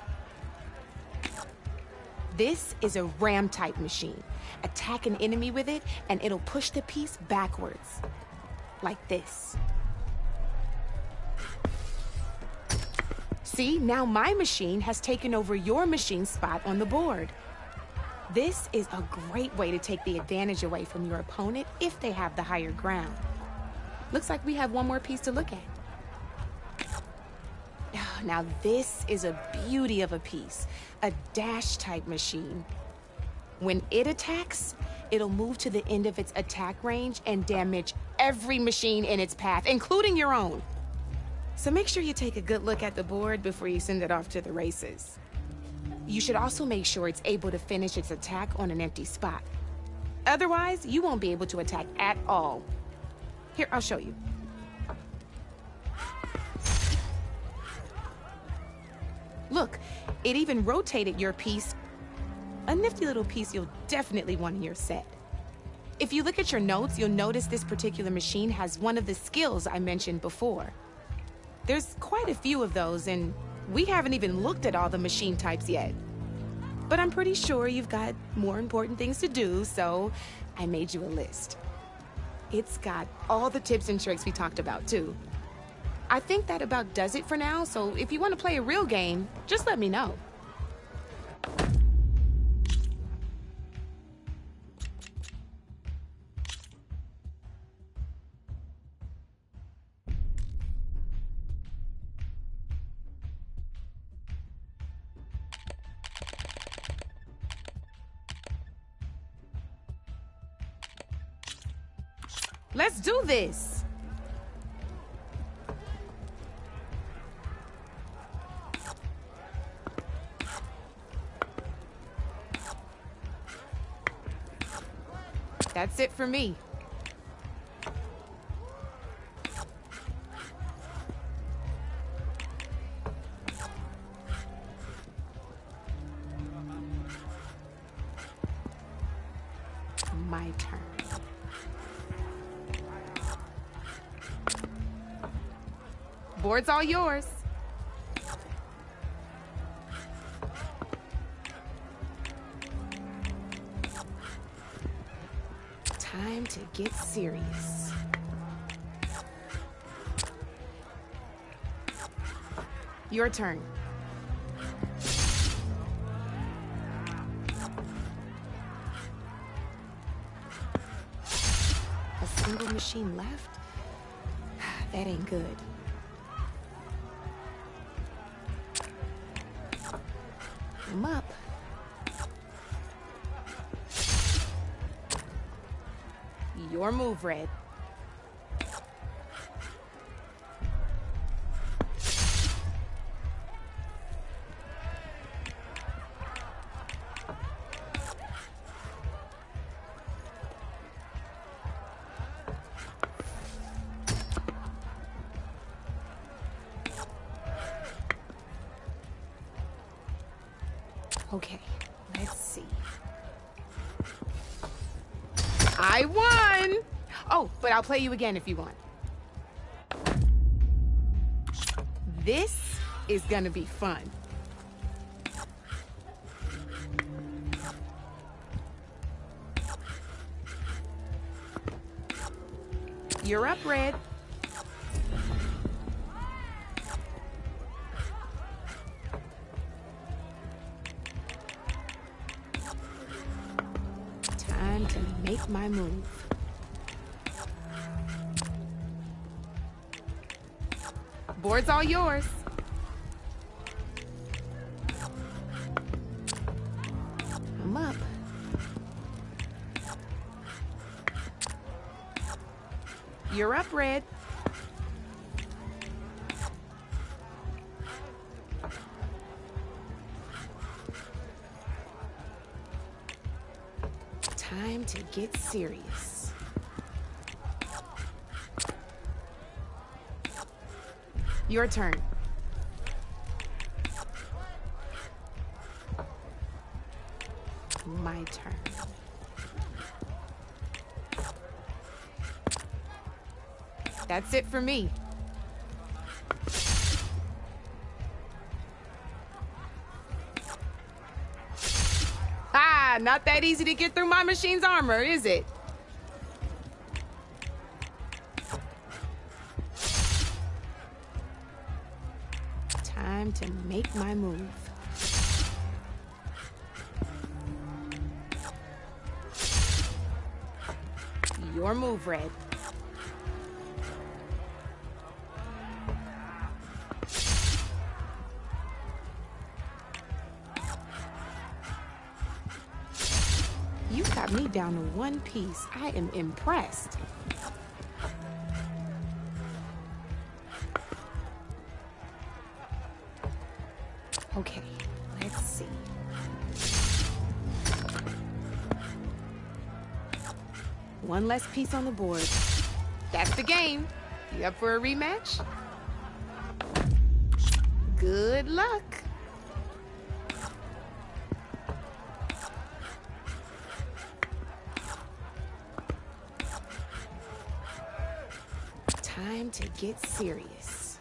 This is a ram type machine. Attack an enemy with it and it'll push the piece backwards. Like this. See, now my machine has taken over your machine's spot on the board. This is a great way to take the advantage away from your opponent if they have the higher ground. Looks like we have one more piece to look at. Now this is a beauty of a piece, a dash type machine. When it attacks, it'll move to the end of its attack range and damage every machine in its path, including your own. So make sure you take a good look at the board before you send it off to the races. You should also make sure it's able to finish its attack on an empty spot. Otherwise, you won't be able to attack at all. Here, I'll show you. Look, it even rotated your piece. A nifty little piece you'll definitely want in your set. If you look at your notes, you'll notice this particular machine has one of the skills I mentioned before. There's quite a few of those, and we haven't even looked at all the machine types yet. But I'm pretty sure you've got more important things to do, so I made you a list. It's got all the tips and tricks we talked about, too. I think that about does it for now, so if you want to play a real game, just let me know. Let's do this! That's it for me. My turn. Board's all yours. Time to get serious. Your turn. A single machine left? That ain't good. I'm up. Your move, Red. Okay, let's see. I won! Oh, but I'll play you again if you want. This is gonna be fun. You're up, Red. Time to make my move. Board's all yours. I'm up. You're up, Red. Time to get serious. Your turn. My turn. That's it for me. Ah, not that easy to get through my machine's armor, is it? Time to make my move. Your move, Red. You got me down to one piece. I am impressed. Okay, let's see. One less piece on the board. That's the game. You up for a rematch? Good luck. Time to get serious.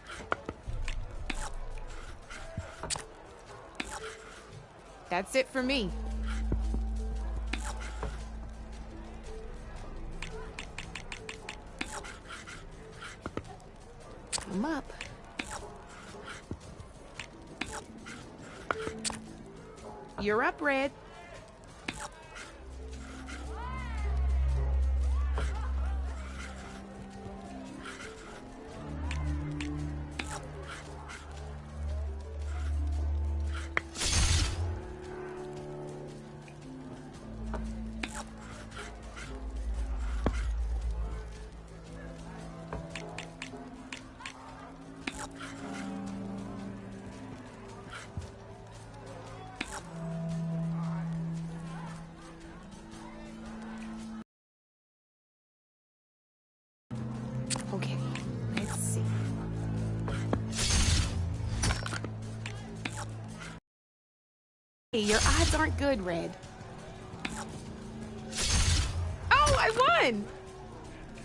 That's it for me. I'm up. You're up, Red. Okay, let's see. Hey, your odds aren't good, Red. Oh, I won!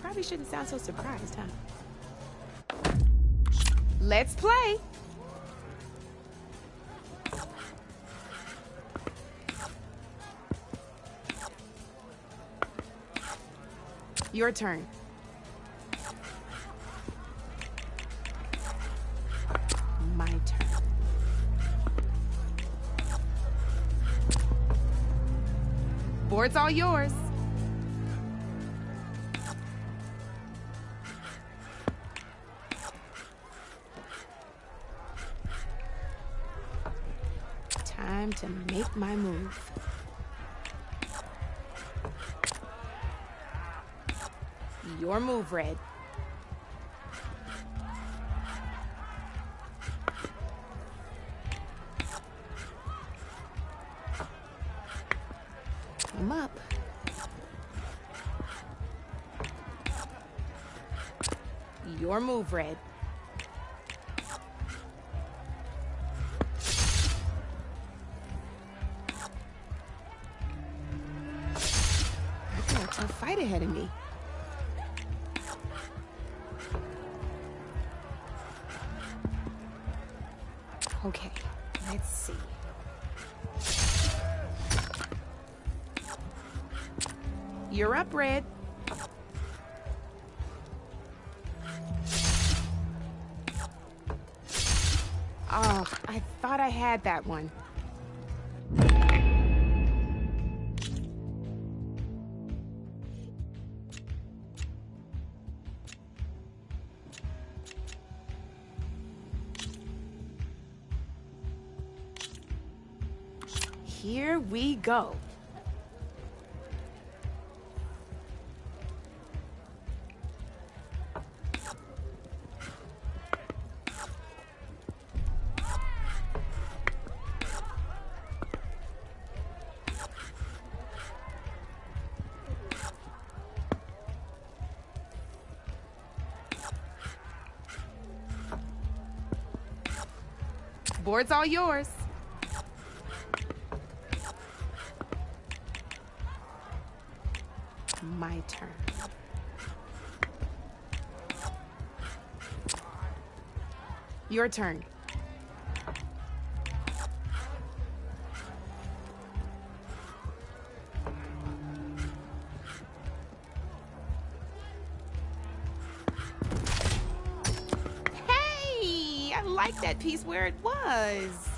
Probably shouldn't sound so surprised, huh? Let's play. Your turn. My turn. Board's all yours. Time to make my move. Your move, Red. I'm up. Your move, Red. right ahead of me. Okay, let's see. You're up, Red. Oh, I thought I had that one. Here we go. Board's all yours. My turn. Your turn. Hey, I like that piece where it was.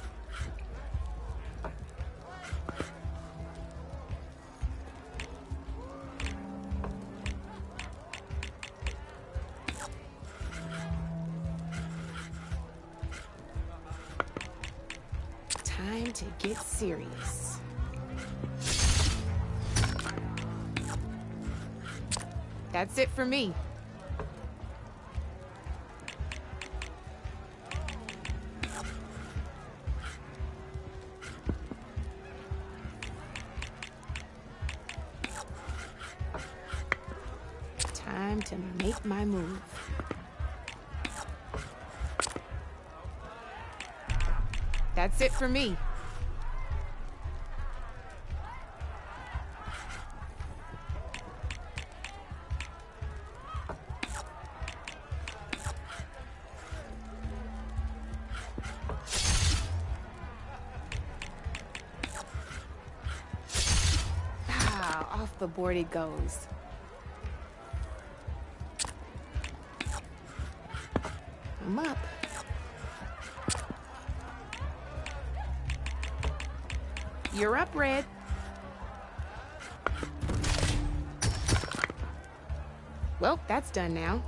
Time to get serious. That's it for me. Time to make my move. That's it for me. Ah, off the board it goes. I'm up. You're up, Red. Well, that's done now.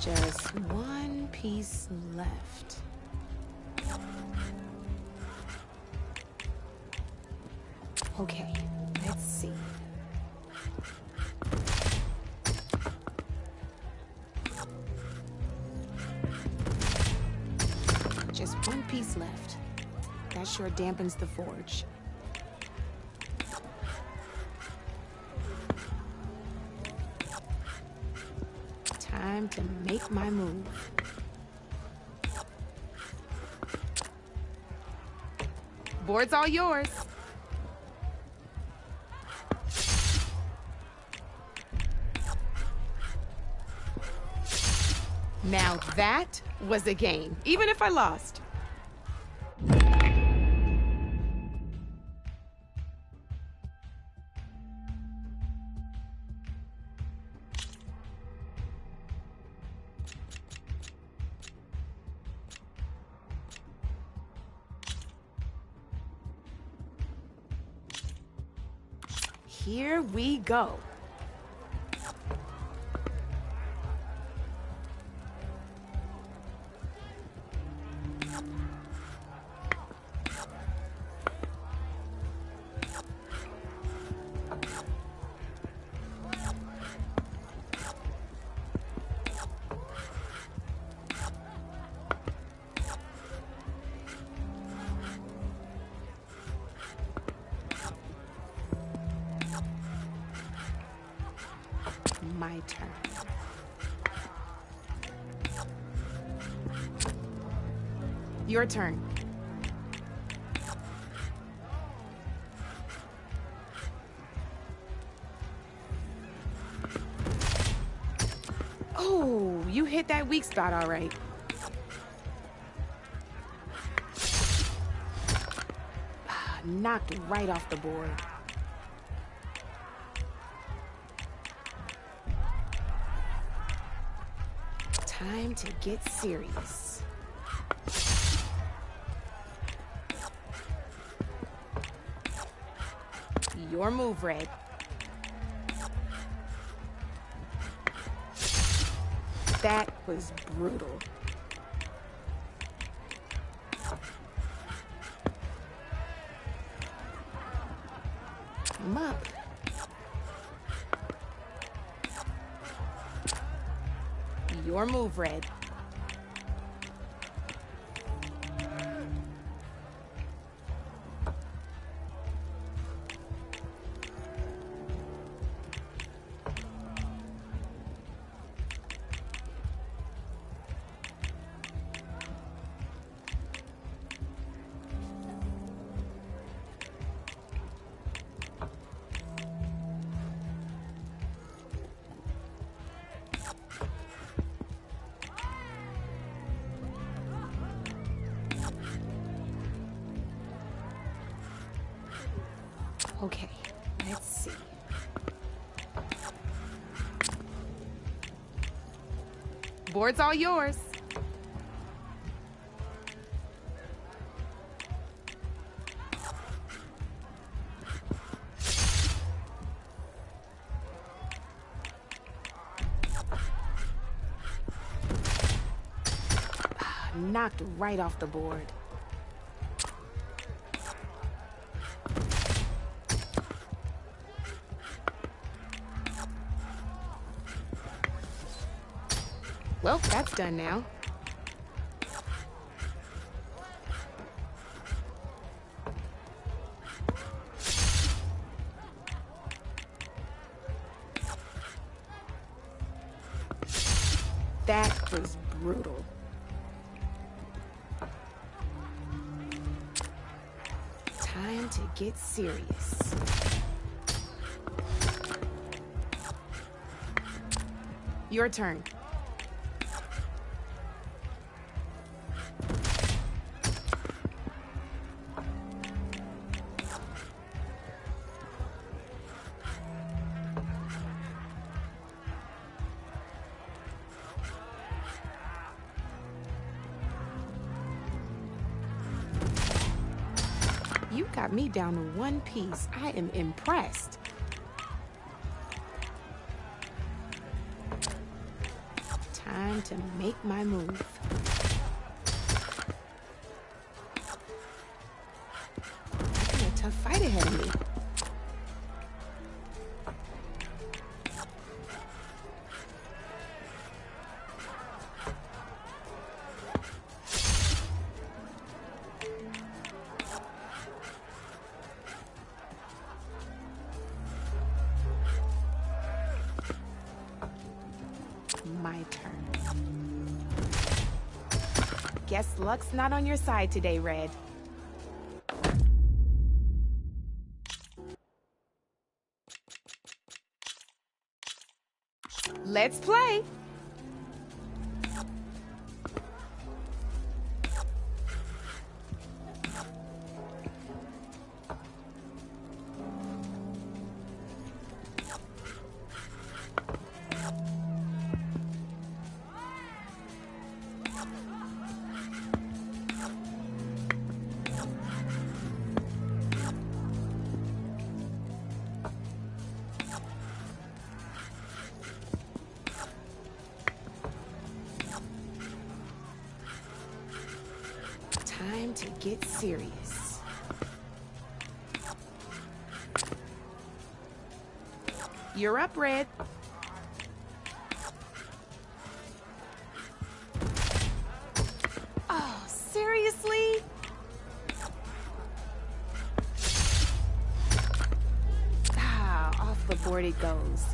Just one piece left. Okay, let's see. Just one piece left. That sure dampens the forge. Time to make my move. Board's all yours. Now that was a game, even if I lost. Here we go. My turn. Your turn. Oh, you hit that weak spot all right. Knocked right off the board. Time to get serious. Your move, Red. That was brutal. I'm up. Your move, Red. Okay, let's see. Board's all yours. Knocked right off the board. Well, that's done now. That was brutal. Time to get serious. Your turn. You got me down to one piece. I am impressed. Time to make my move. I got a tough fight ahead of me. My turn. Guess luck's not on your side today, Red. Let's play. Time to get serious. You're up, Red. Oh, seriously? Ah, off the board it goes.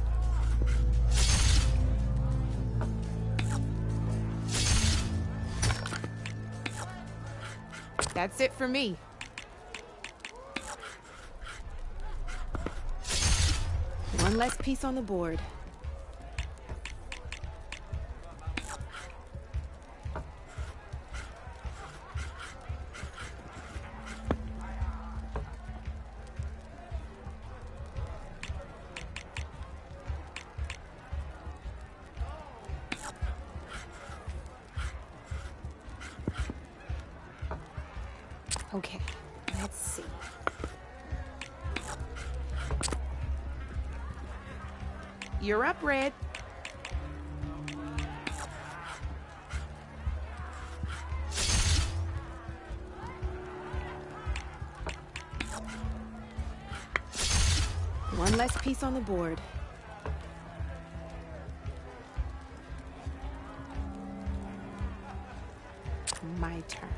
That's it for me. One less piece on the board. Okay, let's see. You're up, Red. One less piece on the board. My turn.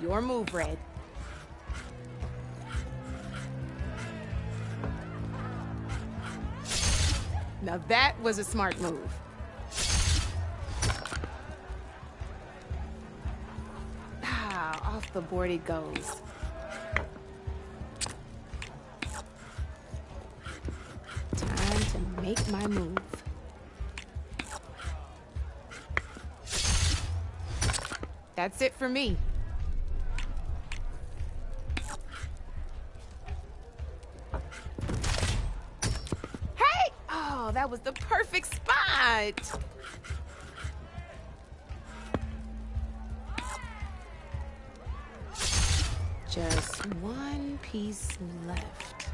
Your move, Red. Now that was a smart move. Ah, off the board it goes. Time to make my move. That's it for me. That was the perfect spot. Just one piece left.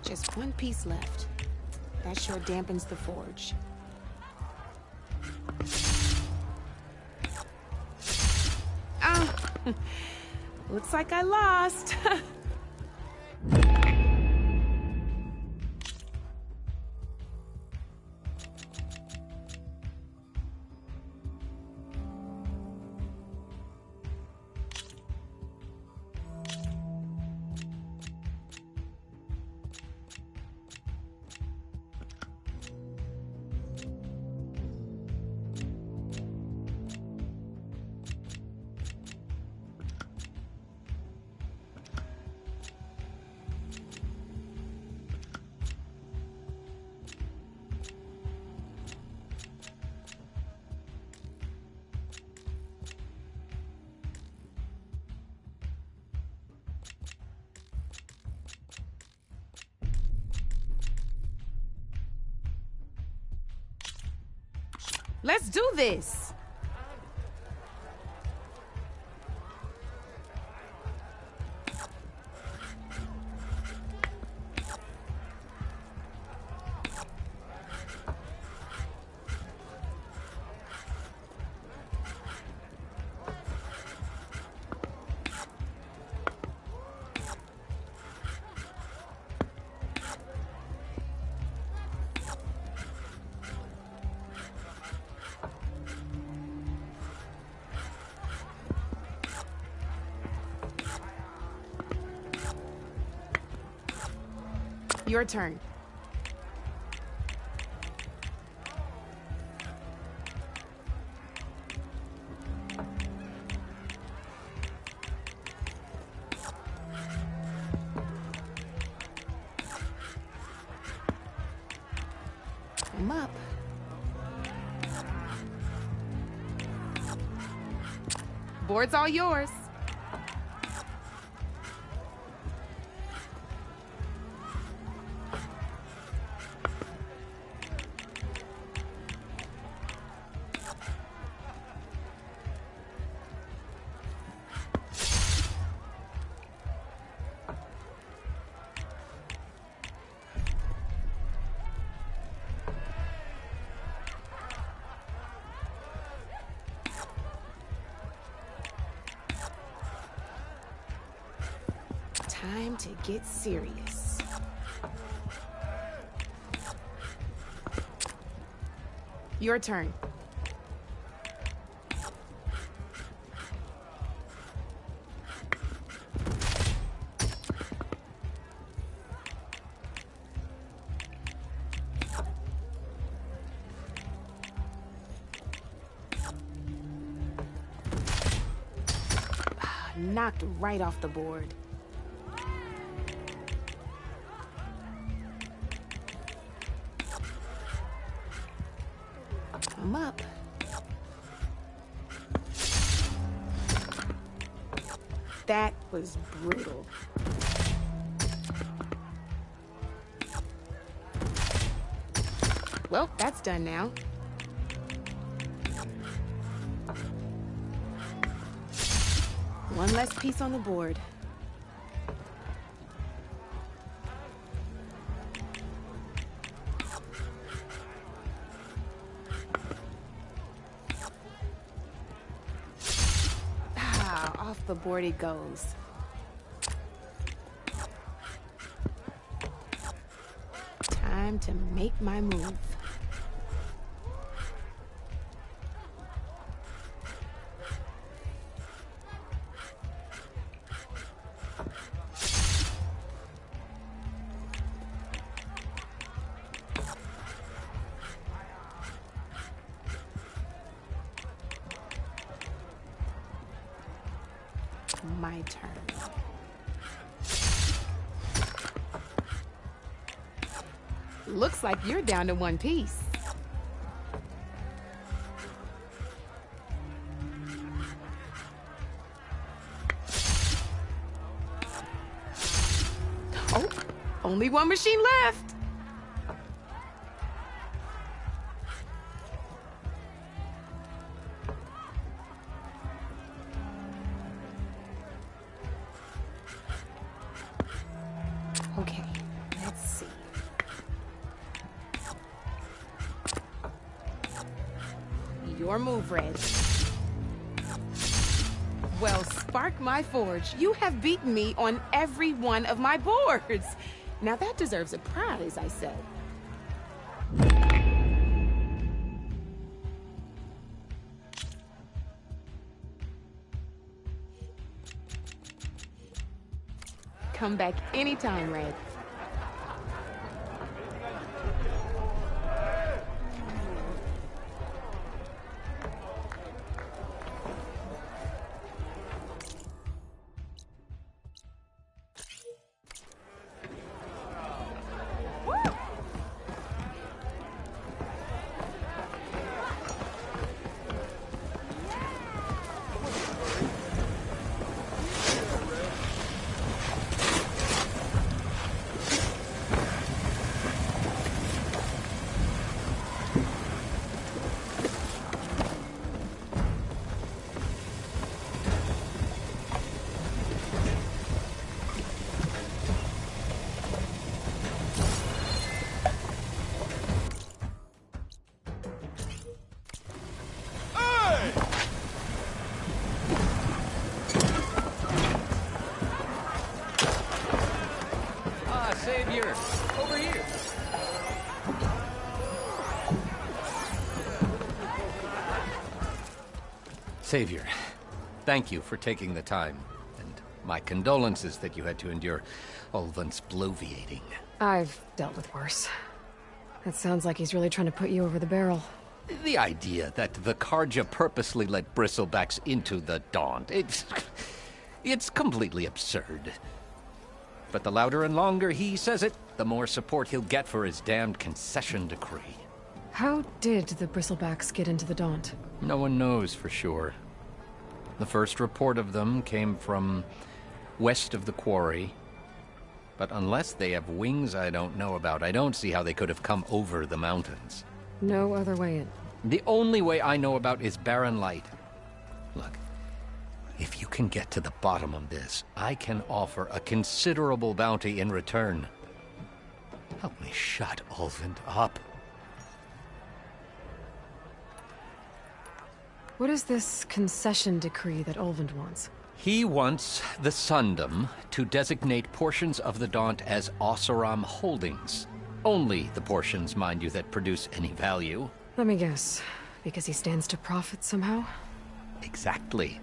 Just one piece left. That sure dampens the forge. Looks like I lost. Let's do this. Your turn. I'm up. Board's all yours. Time to get serious. Your turn. knocked right off the board. Come up. That was brutal. Well, that's done now. One less piece on the board. Off the board it goes. Time to make my move. My turn. Looks like you're down to one piece. Oh, only one machine left. Okay, let's see. Your move, Red. Well, spark my forge. You have beaten me on every one of my boards. Now that deserves a prize, I said. Come back anytime, Red. Savior, over here. Savior, thank you for taking the time, and my condolences that you had to endure Ulvund's bloviating. I've dealt with worse. It sounds like he's really trying to put you over the barrel. The idea that the Carja purposely let bristlebacks into the Daunt, it's completely absurd. But the louder and longer he says it, the more support he'll get for his damned concession decree. How did the Bristlebacks get into the Daunt? No one knows for sure. The first report of them came from west of the quarry. But unless they have wings I don't know about, I don't see how they could have come over the mountains. No other way in. The only way I know about is Barren Light. Look, if you can get to the bottom of this, I can offer a considerable bounty in return. Help me shut Ulvund up. What is this concession decree that Ulvund wants? He wants the Sundom to designate portions of the Daunt as Oseram holdings. Only the portions, mind you, that produce any value. Let me guess. Because he stands to profit somehow? Exactly.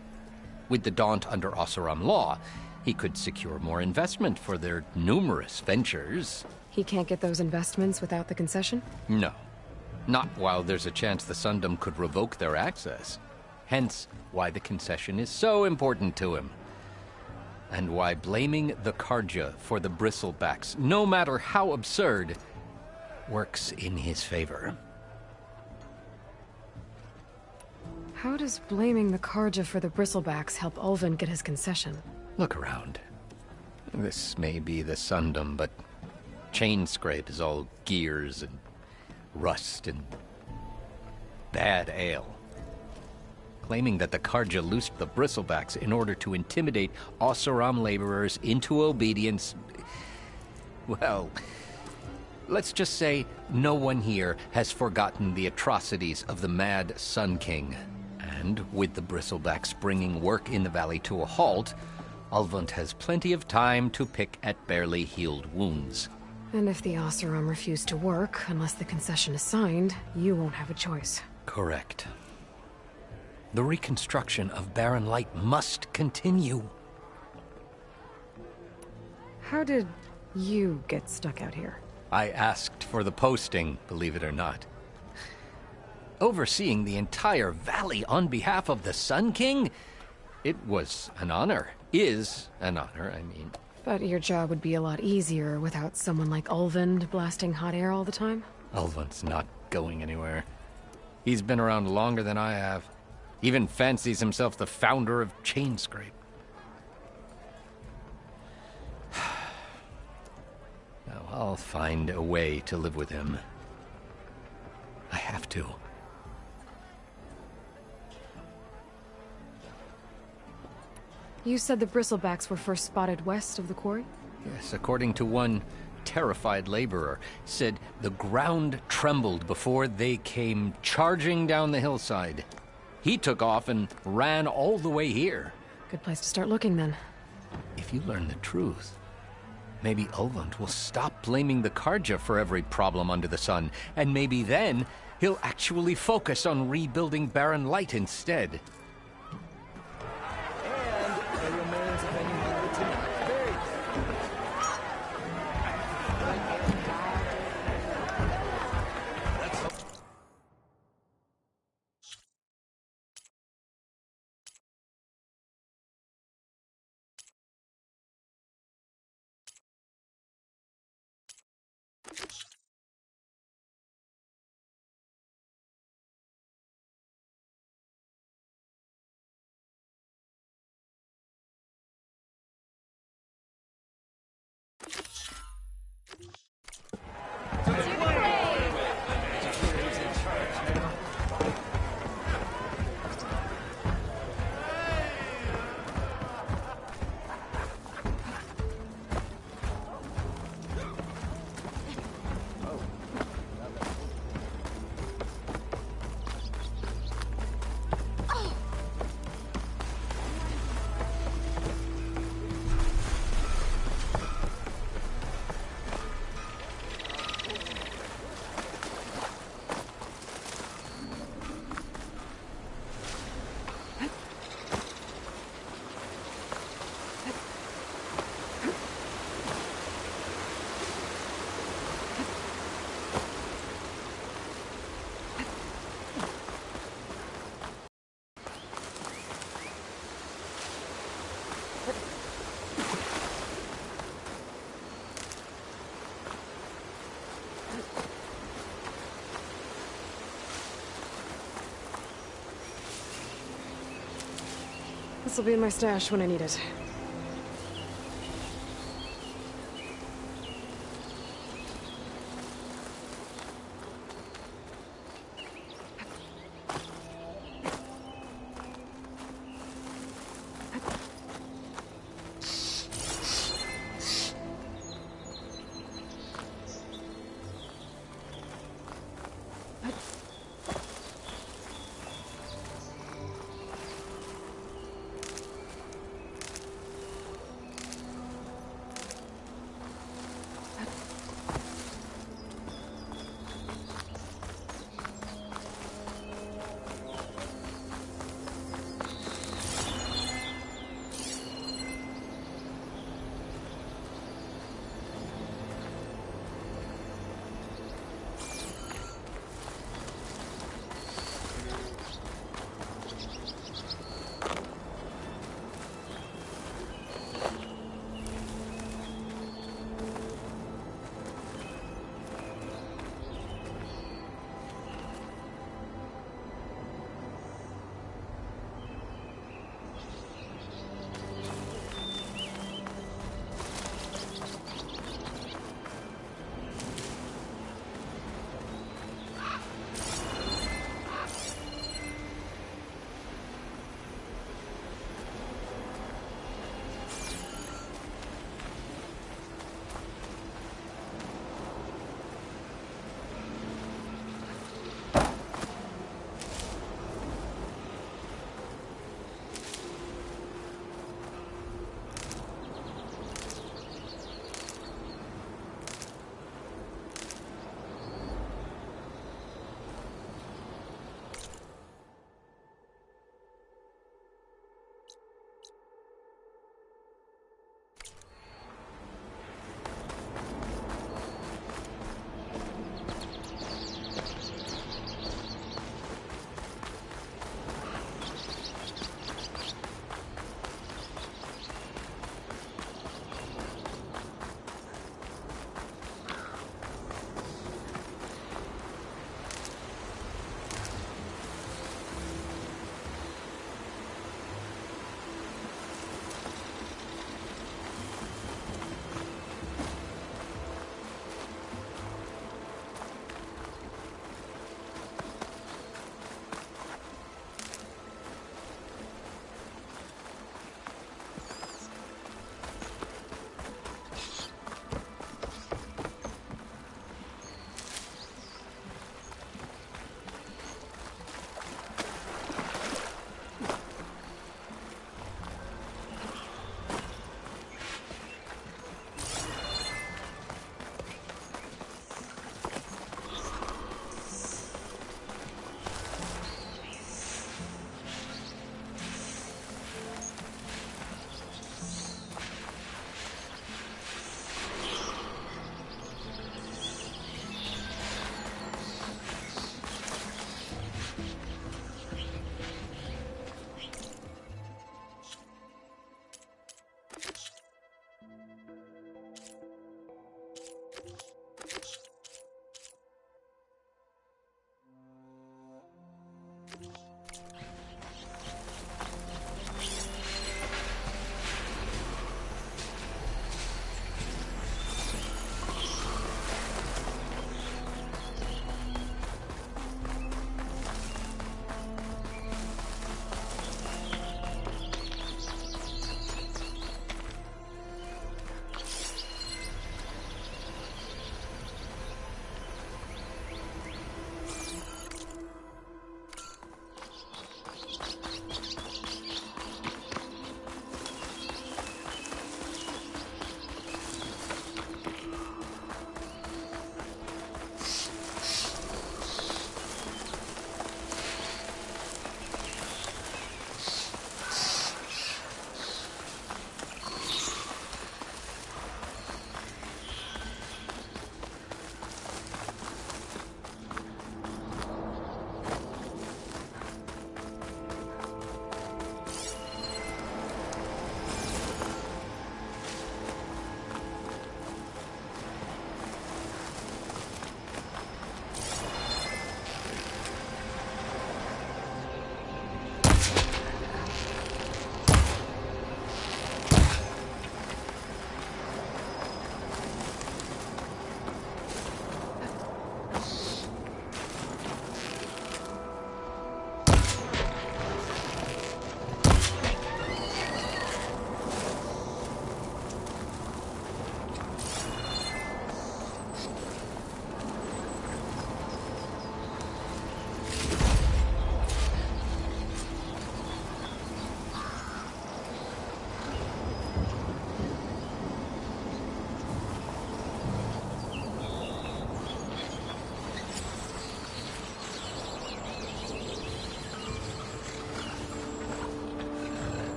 With the Daunt under Oseram law, he could secure more investment for their numerous ventures. He can't get those investments without the concession? No. Not while there's a chance the Sundom could revoke their access. Hence, why the concession is so important to him. and why blaming the Carja for the Bristlebacks, no matter how absurd, works in his favor. How does blaming the Carja for the Bristlebacks help Ulvund get his concession? Look around. This may be the Sundom, but Chainscrape is all gears and rust and bad ale. Claiming that the Carja loosed the Bristlebacks in order to intimidate Oseram laborers into obedience... Well, let's just say no one here has forgotten the atrocities of the Mad Sun King. And with the Bristlebacks bringing work in the valley to a halt, Ulvund has plenty of time to pick at barely healed wounds. And if the Oseram refuse to work, unless the concession is signed, you won't have a choice. Correct. The reconstruction of Barren Light must continue. How did you get stuck out here? I asked for the posting, believe it or not. Overseeing the entire valley on behalf of the Sun King? It was an honor. Is an honor, I mean. But your job would be a lot easier without someone like Ulvund blasting hot air all the time? Ulvund's not going anywhere. He's been around longer than I have. Even fancies himself the founder of Chainscrape. Now, I'll find a way to live with him. I have to. You said the Bristlebacks were first spotted west of the quarry? Yes, according to one terrified laborer, said the ground trembled before they came charging down the hillside. He took off and ran all the way here. Good place to start looking, then. If you learn the truth, maybe Ulvund will stop blaming the Carja for every problem under the sun, and maybe then he'll actually focus on rebuilding Barren Light instead. This will be in my stash when I need it.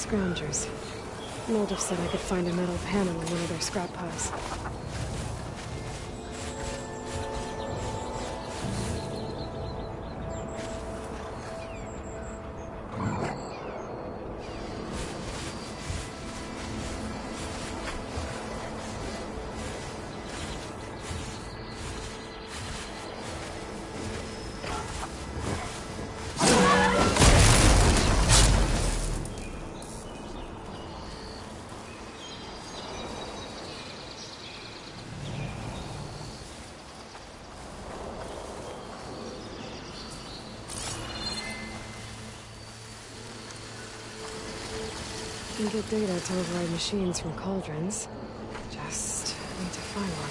Scroungers. Moldov said I could find a metal panel in one of their scrap piles. You can get data to override machines from cauldrons. Just need to find one.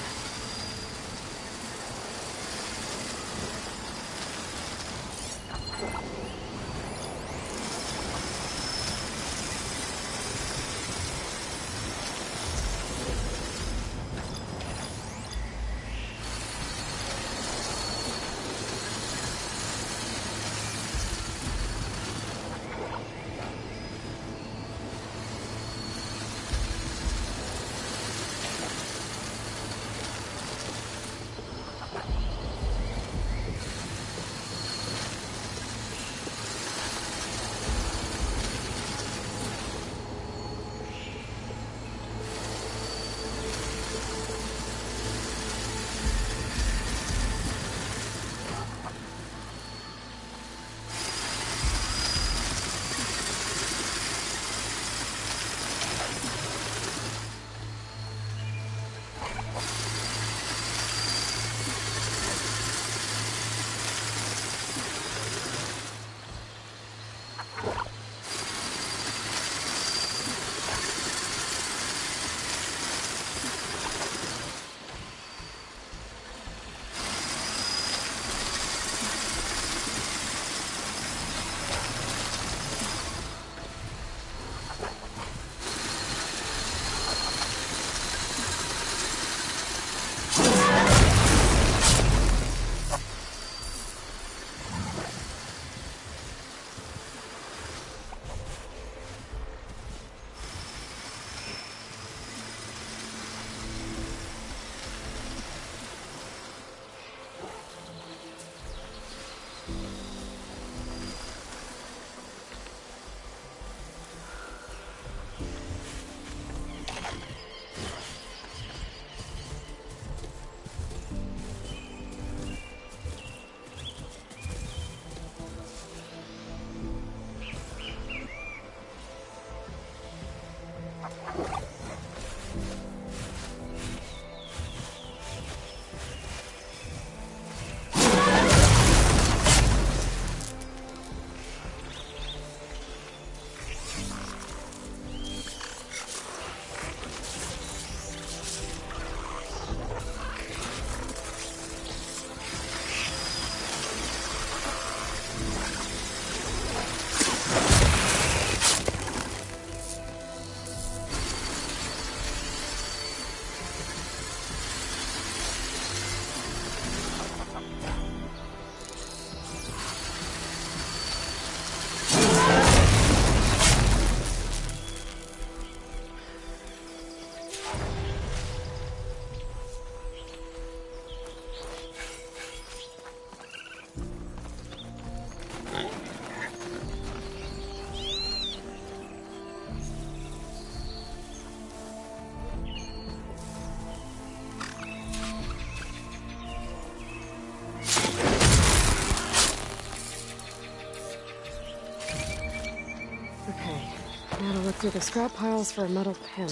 Now to look through the scrap piles for a metal panel.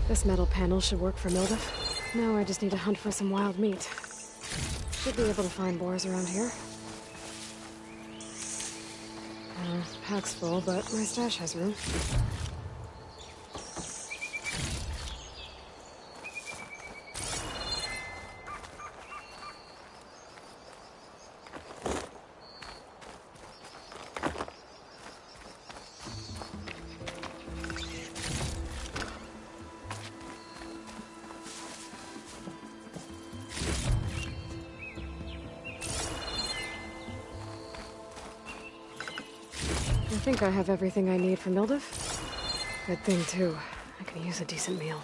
This metal panel should work for Moldov. Now I just need to hunt for some wild meat. Should be able to find boars around here. Pack's full, but my stash has room. think I have everything I need for Mildiv. Good thing, too. I could use a decent meal.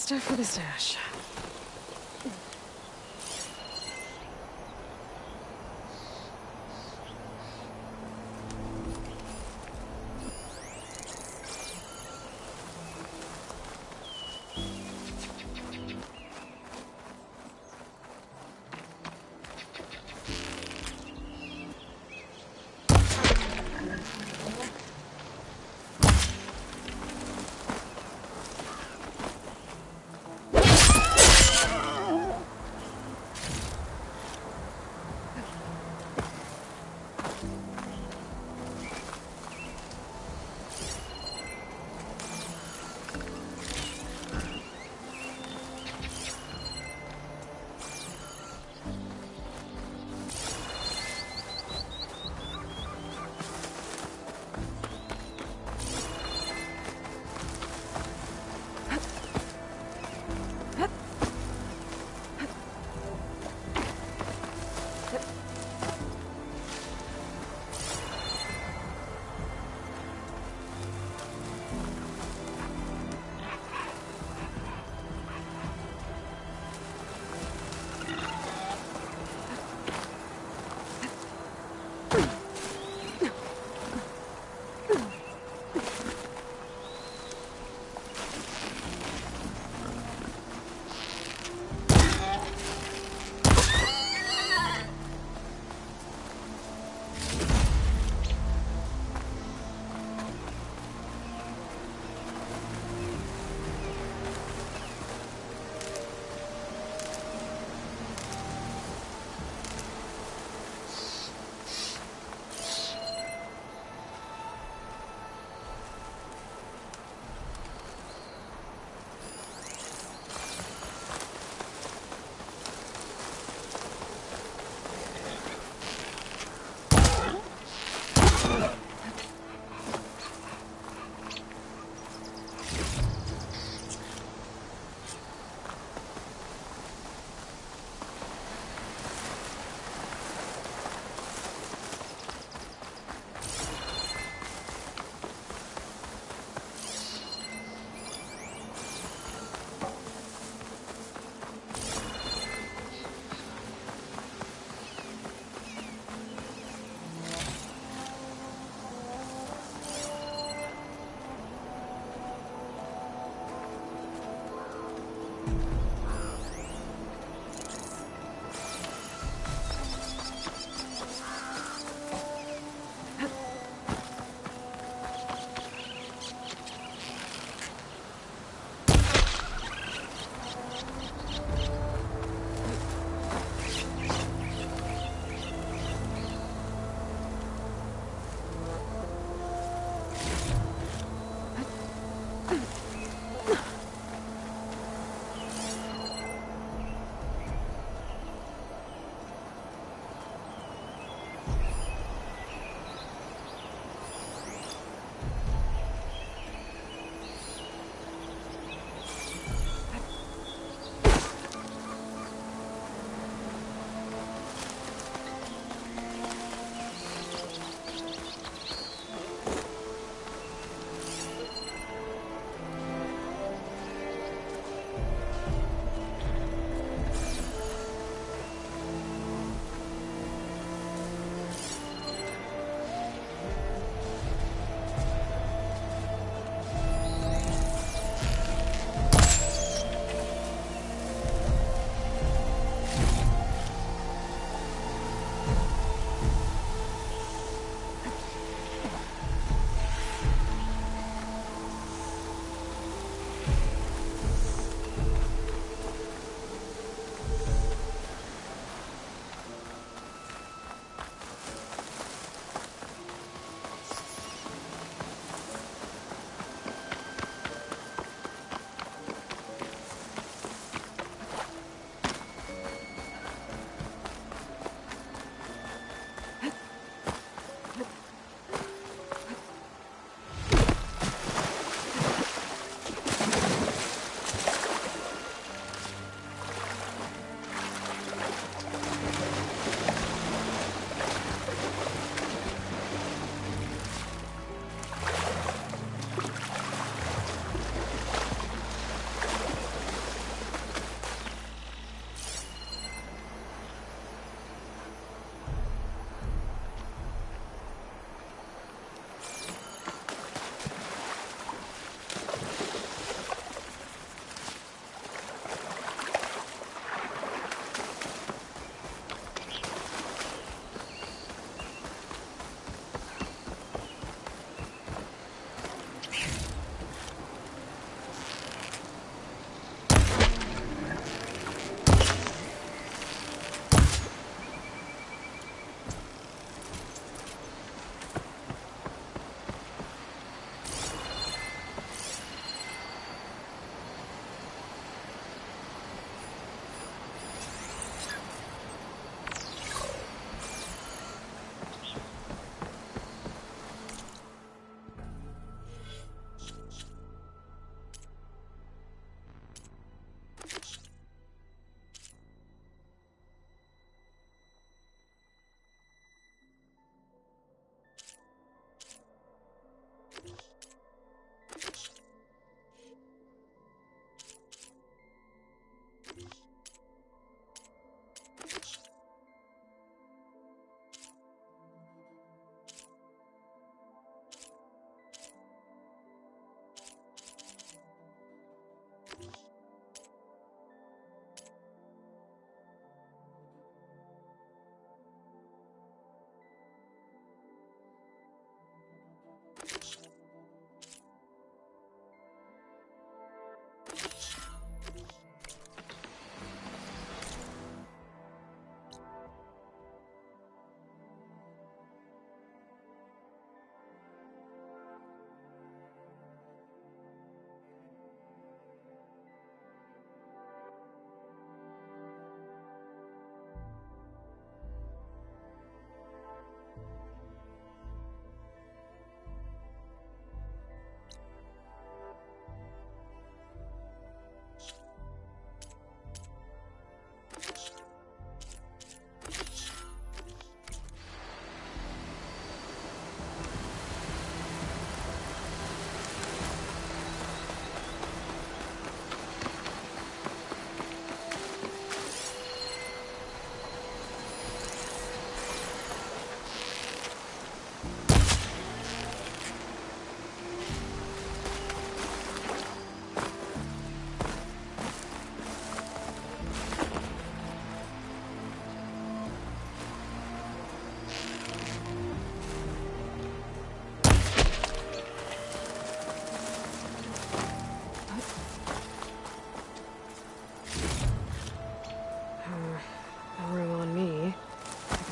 Stuff for the stash.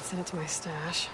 Send it to my stash.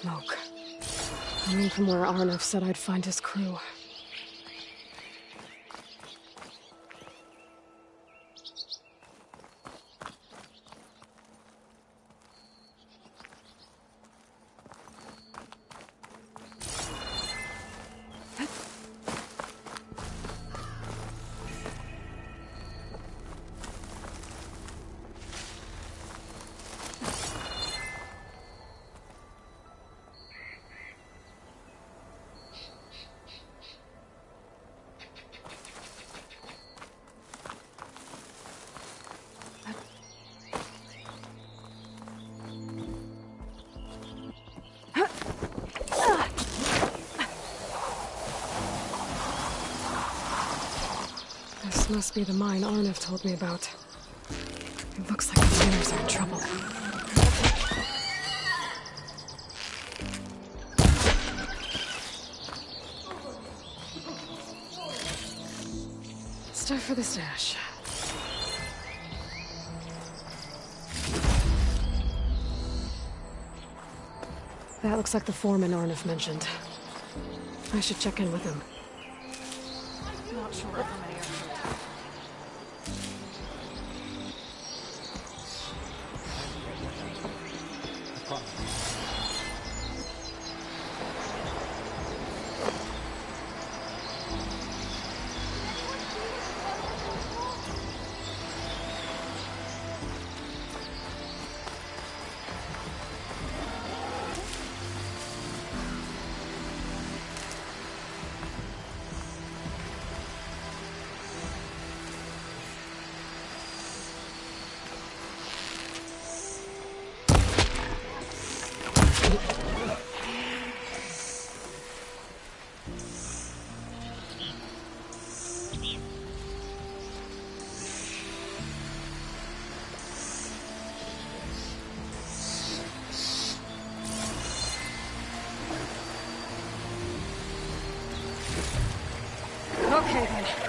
Smoke. Coming from where Arnav said I'd find his crew. This must be the mine Arnav told me about. It looks like the miners are in trouble. Stuff for the stash. That looks like the foreman Arnav mentioned. I should check in with him. Not sure if I'm Okay, then.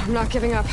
I'm not giving up.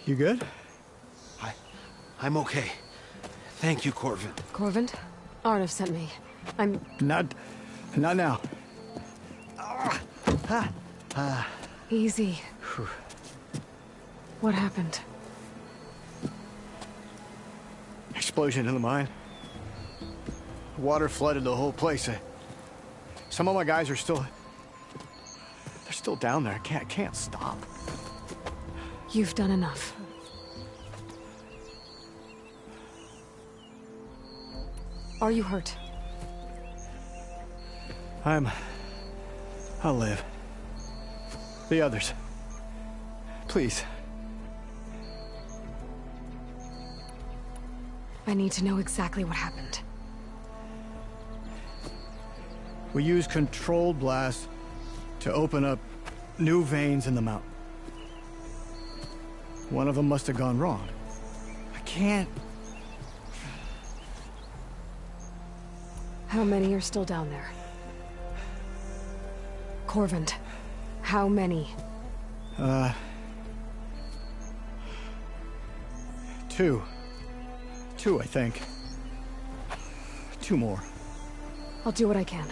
You good? I'm okay. Thank you, Corvin. Corvin? Arnav sent me. I'm... Not now. Easy. What happened? Explosion in the mine. Water flooded the whole place. Some of my guys are still... They're still down there. I can't stop. You've done enough. Are you hurt? I'll live. The others. Please. I need to know exactly what happened. We used controlled blast to open up new veins in the mountain. One of them must have gone wrong. I can't... How many are still down there? Corvin, how many? Two. Two, I think. Two more. I'll do what I can.